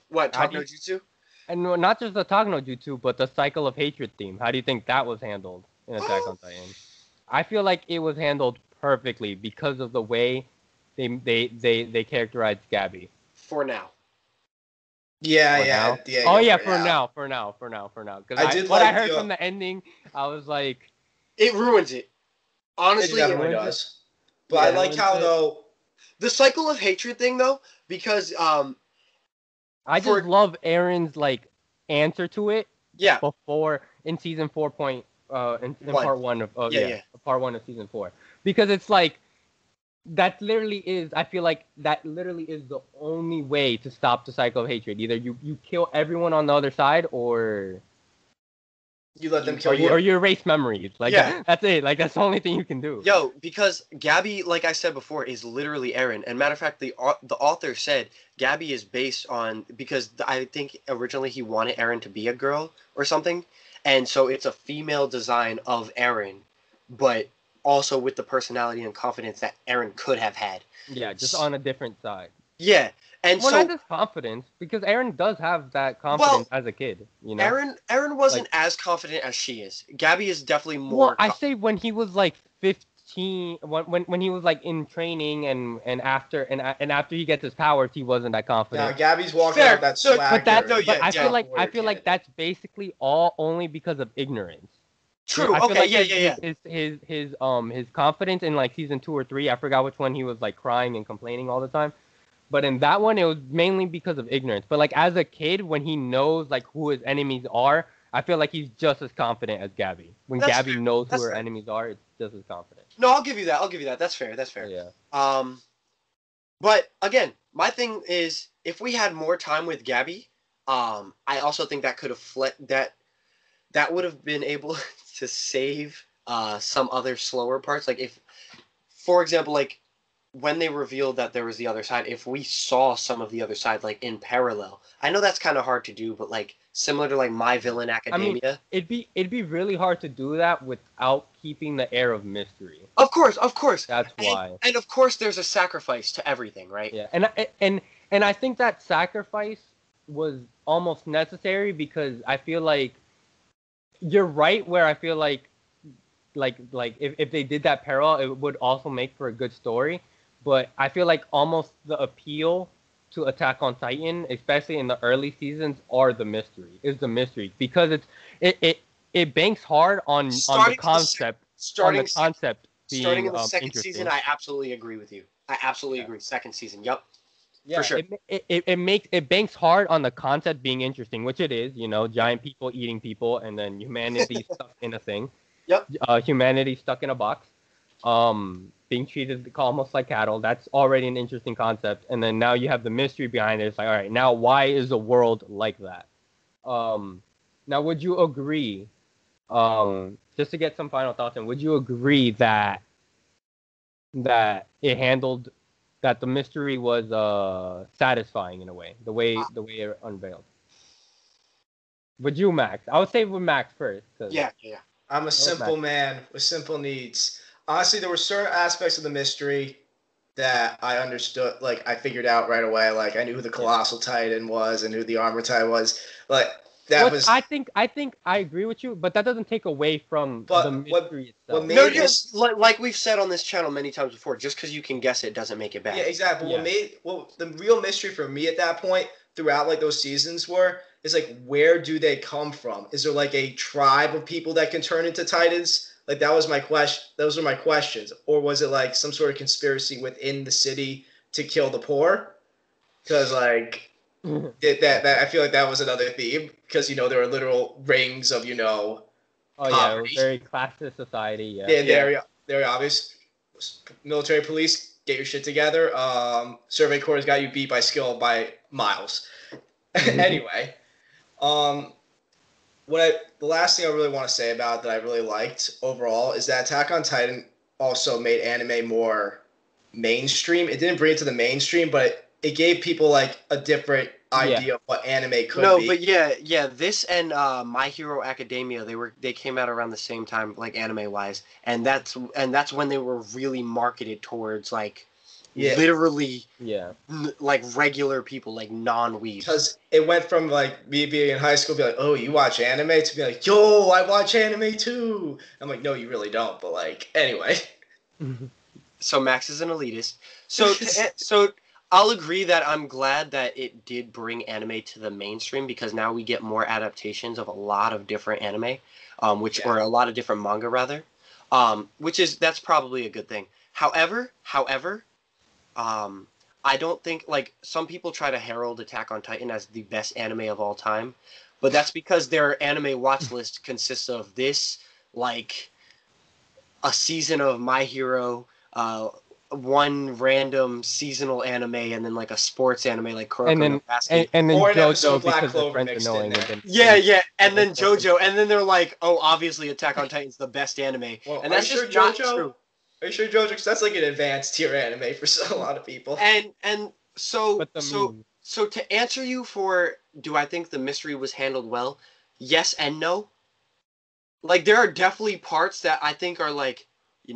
What, Talk No Jutsu? And not just the Talk No Jutsu, but the cycle of hatred theme. How do you think that was handled in Attack on Titan? I feel like it was handled perfectly because of the way they characterized Gabby. For now. Yeah. For now. Because what I heard from the ending, I was like, it ruins it. Honestly, it definitely does. But I like how though the cycle of hatred thing though, because I just love Eren's answer to it. Yeah. Before in season 4 in part 1 of part 1 of season 4, because it's like. That literally is, I feel like that literally is the only way to stop the cycle of hatred. Either you kill everyone on the other side, or you let them kill you. Or you erase memories. That's it. That's the only thing you can do. Yo, because Gabby, like I said before, is literally Eren. And matter of fact, the author said Gabby is based on, because I think originally he wanted Eren to be a girl or something. And so it's a female design of Eren, but also with the personality and confidence that Eren could have had. Yeah, just on a different side. Yeah, and not just confidence, because Eren does have that confidence as a kid. You know, Eren wasn't as confident as she is. Gabby is definitely more. Well, I say when he was when he was like in training and after he gets his powers, he wasn't that confident. Now Gabby's walking Fair. out that So- swagger. But that's No, but yeah, I feel yeah. like that's basically all only because of ignorance. True. I feel Okay. like his confidence in like season 2 or 3, I forgot which one, he was like crying and complaining all the time. But in that one, it was mainly because of ignorance. But like as a kid, when he knows like who his enemies are, I feel like he's just as confident as Gabby. When That's Gabby fair. knows who That's her fair. enemies are, it's just as confident. No, I'll give you that. That's fair. That's fair. Yeah. But again, my thing is, if we had more time with Gabby, I also think that could have that would have been able to save some other slower parts. Like if, for example, like when they revealed that there was the other side, if we saw some of the other side like in parallel, I know that's kind of hard to do, but like similar to like My Villain Academia. It'd be really hard to do that without keeping the air of mystery. Of course. That's why. And of course, there's a sacrifice to everything, right? Yeah, and I think that sacrifice was almost necessary, because I feel like you're right, where I feel like if they did that parallel, it would also make for a good story. But I feel like almost the appeal to Attack on Titan, especially in the early seasons, is the mystery, because it banks hard on the concept Starting being in the second interesting. season, I absolutely agree with you. I absolutely agree. Second season, yep. Yeah, for sure. It banks hard on the concept being interesting, which it is. Giant people eating people, and then humanity stuck in a thing. Yep. Humanity stuck in a box. Being treated almost like cattle. That's already an interesting concept. And then now you have the mystery behind it. It's like, all right, now why is the world like that? Now, would you agree? Just to get some final thoughts in, would you agree that it handled, that the mystery was satisfying in a way, the way it unveiled? Would you, Max? I would say with Max first. Yeah. I'm a simple man with simple needs. Honestly, there were certain aspects of the mystery that I understood. Like, I figured out right away. Like, I knew who the Colossal Titan was and who the Armor Titan was. Like, I think I agree with you, but that doesn't take away from the mystery itself. No, just like we've said on this channel many times before, just because you can guess it doesn't make it bad. Yeah, exactly. What the real mystery for me at that point, throughout like those seasons, is like, where do they come from? Is there like a tribe of people that can turn into Titans? Like, that was my question. Those are my questions. Or was it like some sort of conspiracy within the city to kill the poor? Because like that I feel like that was another theme, because there are literal rings of Oh yeah, poverty. very classist society. Yeah. Yeah, very obvious. Military police, get your shit together. Survey Corps has got you beat by skill by miles. Anyway, the last thing I really want to say about that I really liked overall is that Attack on Titan also made anime more mainstream. It didn't bring it to the mainstream, but it gave people like a different idea of what anime could be. No, but yeah, this and My Hero Academia, they came out around the same time, like anime wise, and that's when they were really marketed towards like literally like regular people, like non-weebs. Because it went from like me being in high school, be like, oh, you watch anime, to be like, yo, I watch anime too. I'm like, no, you really don't. But like, anyway. So Max is an elitist. So I'll agree that I'm glad that it did bring anime to the mainstream, because now we get more adaptations of a lot of different anime, or a lot of different manga rather, that's probably a good thing. However, I don't think, like, some people try to herald Attack on Titan as the best anime of all time, but that's because their anime watch list consists of this, like, a season of My Hero, one random seasonal anime, and then like a sports anime like Kuroko no Basket. And then or an JoJo, episode of Black because Clover friends mixed annoying. in there. And then JoJo, and then they're like, oh, obviously Attack on Titan's the best anime, Well, and that's just not true. Are you sure JoJo? Because that's like an advanced tier anime for a lot of people. And so to answer you for, do I think the mystery was handled well? Yes and no. Like, there are definitely parts that I think are like,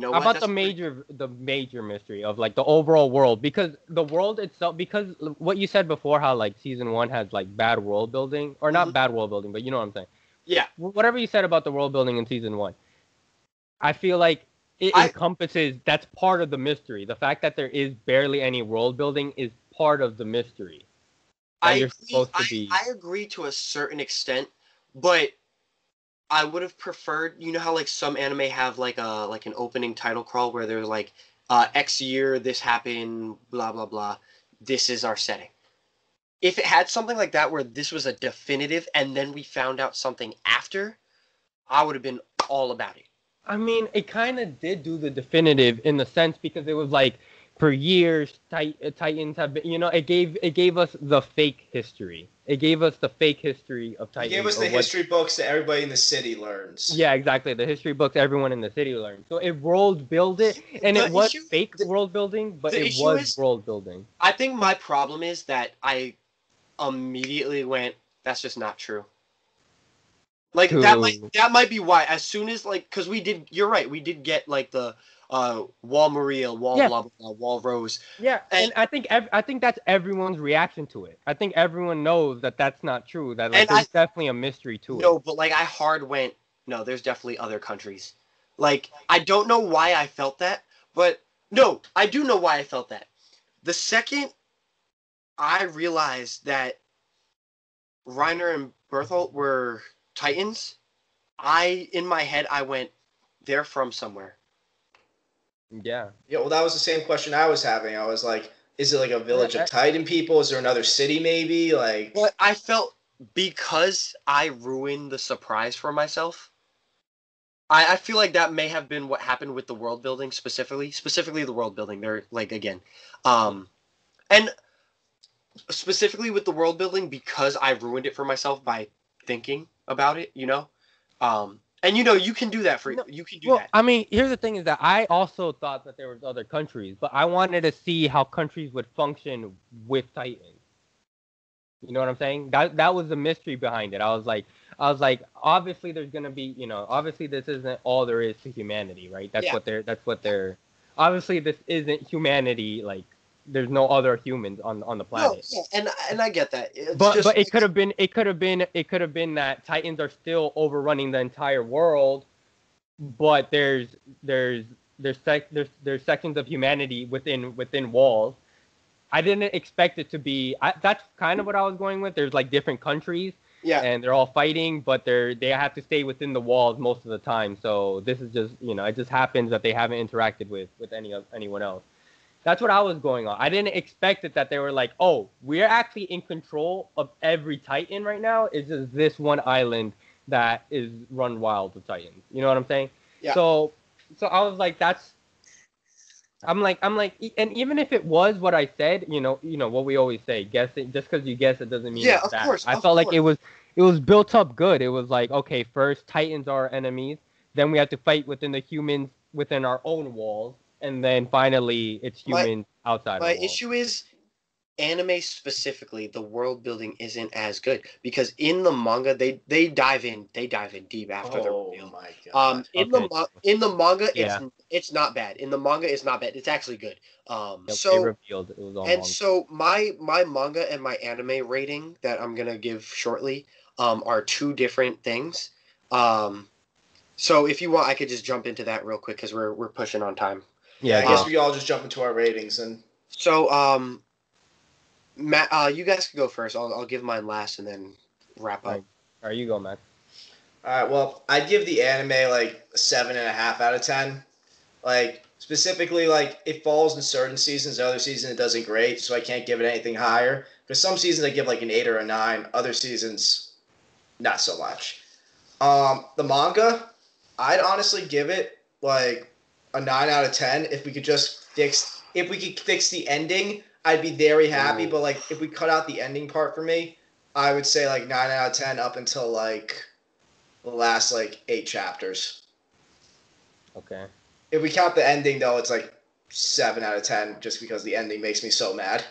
How about the major mystery of like the overall world? Because the world itself, because what you said before, how like season 1 has like bad world building, or not bad world building, but you know what I'm saying. Yeah. Whatever you said about the world building in season 1, I feel like it encompasses, that's part of the mystery. The fact that there is barely any world building is part of the mystery. That you're supposed to be. I agree to a certain extent, but I would have preferred, you know how like some anime have like an opening title crawl where they're like, X year this happened, blah blah blah. This is our setting. If it had something like that where this was a definitive and then we found out something after, I would have been all about it. I mean, it kind of did do the definitive in the sense because it was like for years Titans have been, you know, it gave us the fake history. It gave us the fake history of Titans. It gave us the history books that everybody in the city learns. Yeah, exactly. The history books everyone in the city learns. So it world built it, and it was fake world building, but it was world building. I think my problem is that I immediately went, that's just not true. Like that might be why. As soon as like, because you're right, we did get like the Wall Maria, Wall blah blah blah, Wall Rose. Yeah, and I think that's everyone's reaction to it. I think everyone knows that that's not true. That like, there's definitely a mystery to it. No, but like I hard went, no, there's definitely other countries. Like I don't know why I felt that, but no, I do know why I felt that. The second I realized that Reiner and Berthold were Titans, in my head I went, they're from somewhere. Yeah. Yeah, well that was the same question I was having. I was like, is it like a village of Titan people? Is there another city maybe? Like But I felt because I ruined the surprise for myself. I feel like that may have been what happened with the world building specifically the world building. They're like again. And specifically with the world building because I ruined it for myself by thinking about it, you know? And you know, you can do that that. I mean, here's the thing is that I also thought that there was other countries, but I wanted to see how countries would function with Titans. You know what I'm saying? That was the mystery behind it. I was like, obviously there's gonna be, you know, obviously this isn't all there is to humanity, right? That's what they're obviously this isn't humanity, like there's no other humans on the planet. No, yeah, and I get that. But it could have been that Titans are still overrunning the entire world, but there's sections of humanity within walls. I didn't expect it to be. That's kind of what I was going with. There's like different countries, and they're all fighting, but they have to stay within the walls most of the time. So this is just, you know, it just happens that they haven't interacted with anyone else. That's what I was going on. I didn't expect it that they were like, oh, we're actually in control of every Titan right now. It's just this one island that is run wild with Titans. You know what I'm saying? Yeah. So I was like, I'm like, and even if it was what I said, you know what we always say, guess it. Just because you guess it doesn't mean it's that. Course. I felt like it was built up good. It was like, okay, first Titans are our enemies, then we have to fight within the humans within our own walls. And then finally, it's humans outside. My issue is, anime specifically, the world building isn't as good because in the manga they dive in deep after the reveal. My God. In the manga, it's not bad. In the manga, it's not bad. It's actually good. They revealed it was all and so my manga and my anime rating that I'm gonna give shortly are two different things. So if you want, I could just jump into that real quick because we're pushing on time. Yeah, I guess we all just jump into our ratings and. So, Matt, you guys can go first. I'll give mine last and then wrap up. All right, you go, Matt. All right, well, I'd give the anime like a 7.5 out of 10. Like specifically, like it falls in certain seasons. Other seasons it doesn't great, so I can't give it anything higher. Because some seasons I give like an 8 or a 9. Other seasons, not so much. The manga, I'd honestly give it like a 9 out of 10 if we could fix the ending. I'd be very happy. But like if we cut out the ending part for me, I would say like 9 out of 10 up until like the last like 8 chapters. Okay. If we count the ending though, it's like 7 out of 10 just because the ending makes me so mad.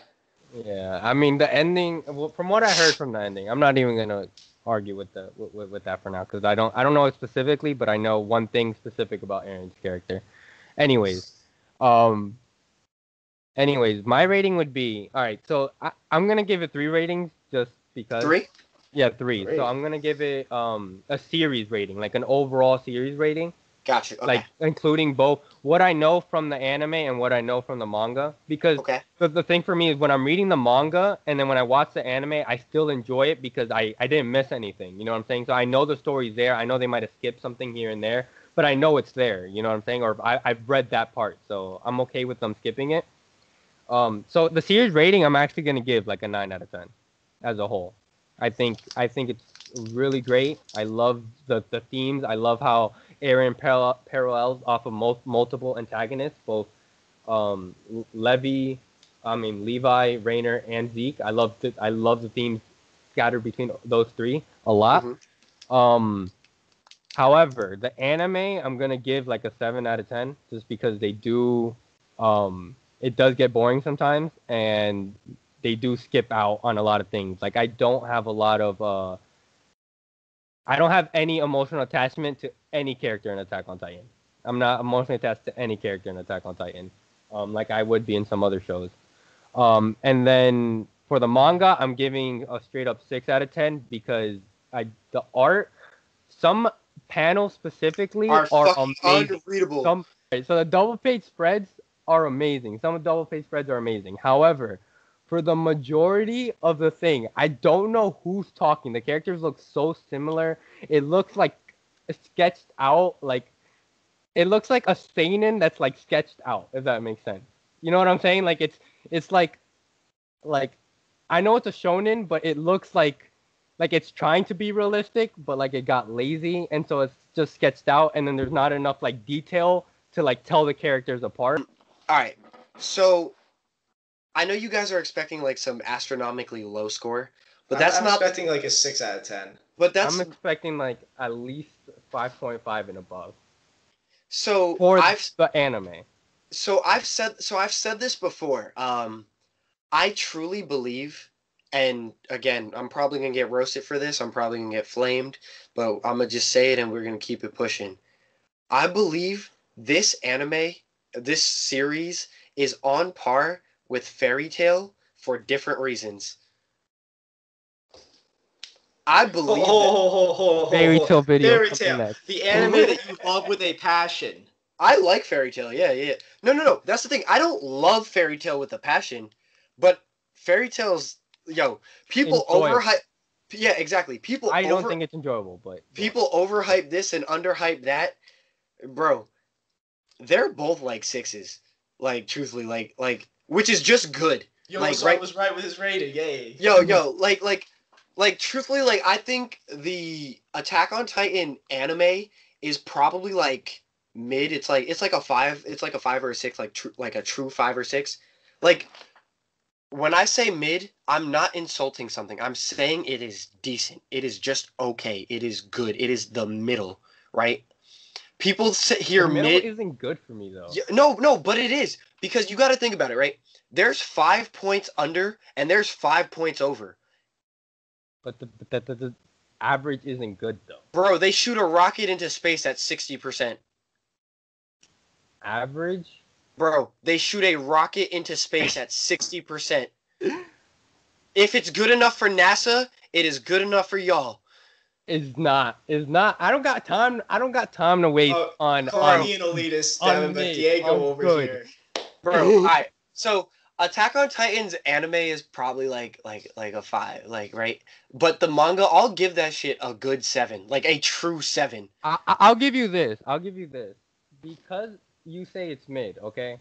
Yeah, I mean the ending. Well, from what I heard from the ending, I'm not even gonna argue with that for now because I don't know it specifically, but I know one thing specific about Aaron's character. Anyways, my rating would be, all right, so I'm going to give it 3 ratings just because. 3? Yeah, 3. So I'm going to give it a series rating, like an overall series rating. Gotcha. Okay. Like including both what I know from the anime and what I know from the manga. Because Okay. the thing for me is when I'm reading the manga and then when I watch the anime, I still enjoy it because I didn't miss anything. You know what I'm saying? So I know the story's there. I know they might have skipped something here and there, but I know it's there. You know what I'm saying? Or I've read that part, so I'm okay with them skipping it. So the series rating, I'm actually gonna give like a 9 out of 10 as a whole. I think it's really great. I love the themes. I love how Aaron parallels off of multiple antagonists, both Levy, Levi, Rayner, and Zeke. I love the themes scattered between those three a lot. Hmm. Um, However, the anime I'm gonna give like a 7 out of 10 just because they do it does get boring sometimes and they do skip out on a lot of things. Like I don't have any emotional attachment to any character in Attack on Titan. I'm not emotionally attached to any character in Attack on Titan, like I would be in some other shows. And then for the manga, I'm giving a straight up 6 out of 10 because the art, some panels specifically Are are fucking amazing. unreadable. So the double page spreads are amazing. Some double page spreads are amazing. However, for the majority of the thing, I don't know who's talking. The characters look so similar. It looks like sketched out. Like it looks like a seinen that's like sketched out. If that makes sense. You know what I'm saying? Like it's like I know it's a shonen, but it looks like it's trying to be realistic, but like it got lazy, and so it's just sketched out, and then there's not enough like detail to like tell the characters apart. All right. So I know you guys are expecting like some astronomically low score, but that's I'm not. expecting like a 6 out of 10. But I'm that's expecting like at least 5.5 and above so for I've the anime. so I've said this before. I truly believe, and again, I'm probably gonna get roasted for this. I'm probably gonna get flamed, but I'm gonna just say it, and we're gonna keep it pushing. I believe this anime, this series, is on par with Fairy Tail for different reasons. I believe that Fairy Tale video Fairy coming Tale, next. the anime that you love with a passion. I like Fairy Tail. Yeah, yeah. No. That's the thing. I don't love Fairy Tail with a passion, but Fairy Tail's people Enjoyable. overhype. Yeah, exactly. I don't think it's enjoyable, but go on. People overhype this and underhype that, bro. They're both like sixes. Like truthfully, which is just good. Yo, Like so I right. was right with his rating. Yay. Yo, like truthfully, like I think the Attack on Titan anime is probably like mid. It's like a five. It's like a 5 or a 6. Like a true 5 or 6. Like when I say mid, I'm not insulting something. I'm saying it is decent. It is just okay. It is good. It is the middle, right? People sit The here middle mid. isn't good for me though. Yeah, no, but it is because you got to think about it, right? There's 5 points under and there's 5 points over. But the average isn't good though. Bro, they shoot a rocket into space at 60%. Average Bro, they shoot a rocket into space at 60%. If it's good enough for NASA, it is good enough for y'all. is not. I don't got time. I don't got time to waste on Call me an elitist, Devon, but mid, Diego on over good. here. Bro, alright. So Attack on Titan's anime is probably like a 5, like right? But the manga, I'll give that shit a good 7, like a true 7. I'll give you this. Because you say it's mid. Okay.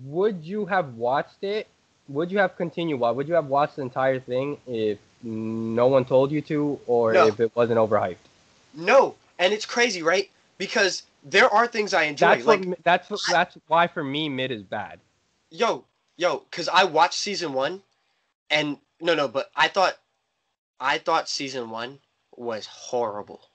Would you have watched it? Would you have continued? Would you have watched the entire thing if no one told you to, or No. if it wasn't overhyped? No, and it's crazy, right? Because there are things I enjoy. That's why for me mid is bad. Yo, because I watched season 1, and no, but I thought season 1 was horrible.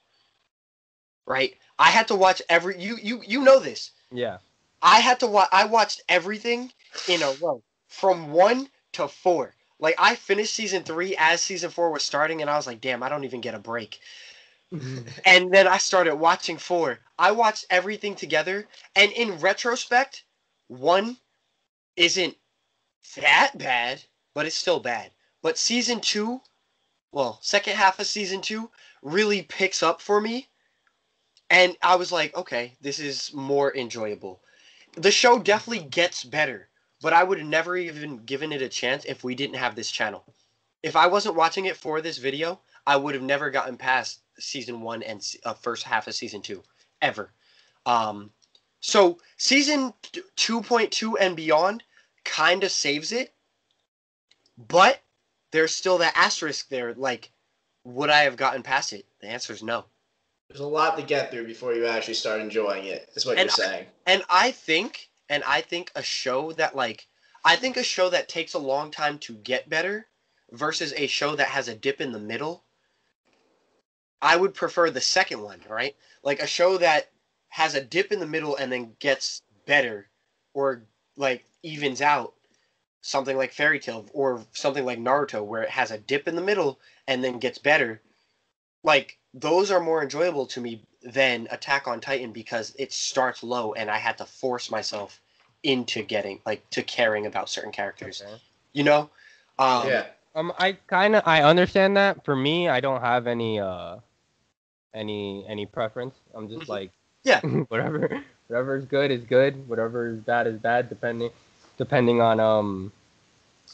Right? I had to watch you know this. Yeah. I watched everything in a row from 1 to 4. Like I finished season 3 as season 4 was starting, and I was like, damn, I don't even get a break. And then I started watching 4. I watched everything together, and in retrospect, 1 isn't that bad, but it's still bad. But season 2, well, second half of season 2 really picks up for me. And I was like, okay, this is more enjoyable. The show definitely gets better, but I would have never even given it a chance if we didn't have this channel. If I wasn't watching it for this video, I would have never gotten past season 1 and first half of season 2 ever. So season 2.2 and beyond kind of saves it, but there's still that asterisk there. Like, would I have gotten past it? The answer is no. There's a lot to get through before you actually start enjoying it. Is what And you're saying. I think a show that takes a long time to get better versus a show that has a dip in the middle, I would prefer the second one, right? Like a show that has a dip in the middle and then gets better, or like evens out, something like Fairy Tail or something like Naruto where it has a dip in the middle and then gets better. Like, those are more enjoyable to me than Attack on Titan because it starts low and I had to force myself into getting, like, to caring about certain characters. Okay. You know? Yeah. I understand that. For me, I don't have any preference. I'm just like, Yeah. whatever is good. Whatever is bad, depending on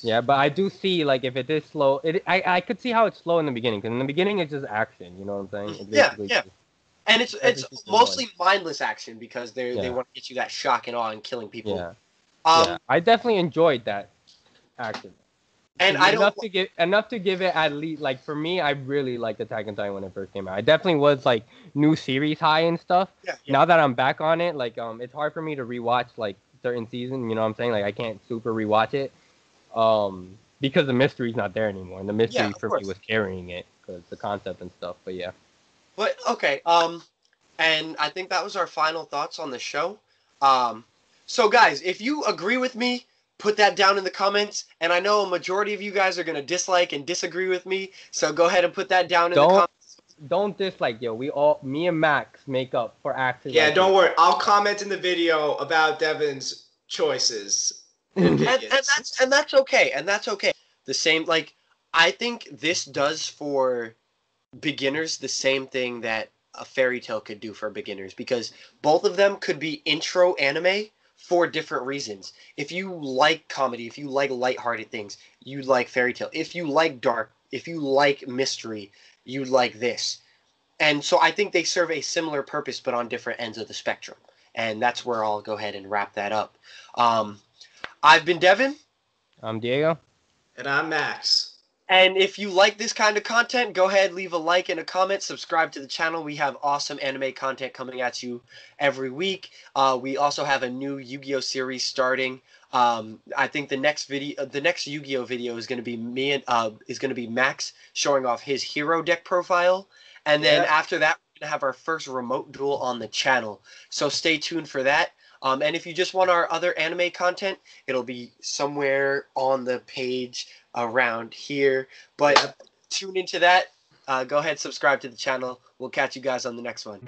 Yeah, but I do see, like, if it is slow, I could see how it's slow in the beginning, because in the beginning it's just action, you know what I'm saying? It's Yeah, basically yeah. And it's mostly mindless action because they want to get you that shock and awe and killing people. Yeah. Yeah, I definitely enjoyed that action. And I don't enough to give it at least, like, for me, I really liked Attack on Titan when it first came out. I definitely was like new series high and stuff. Yeah. Now that I'm back on it, like, it's hard for me to rewatch like certain seasons. You know what I'm saying? Like, I can't super rewatch it, because the mystery's not there anymore, and the mystery for me was carrying it because the concept and stuff. But yeah. But okay, and I think that was our final thoughts on the show. So guys, if you agree with me, put that down in the comments. And I know a majority of you guys are gonna dislike and disagree with me, so go ahead and put that down in the comments. Don't dislike, yo. Me and Max make up for acting. Yeah, don't worry. I'll comment in the video about Devon's choices. and that's okay. And that's okay. The same, like, I think this does for beginners the same thing that a Fairy Tail could do for beginners, because both of them could be intro anime for different reasons. If you like comedy, if you like lighthearted things, you like Fairy Tail. If you like dark, if you like mystery, you like this. And so I think they serve a similar purpose, but on different ends of the spectrum. And that's where I'll go ahead and wrap that up. I've been Devon. I'm Diego. And I'm Max. And if you like this kind of content, go ahead, leave a like and a comment, subscribe to the channel. We have awesome anime content coming at you every week. We also have a new Yu-Gi-Oh series starting. I think the next Yu-Gi-Oh video is going to be Max showing off his hero deck profile. And then after that, we're going to have our first remote duel on the channel. So stay tuned for that. And if you just want our other anime content, it'll be somewhere on the page around here. But tune into that. Go ahead, subscribe to the channel. We'll catch you guys on the next one.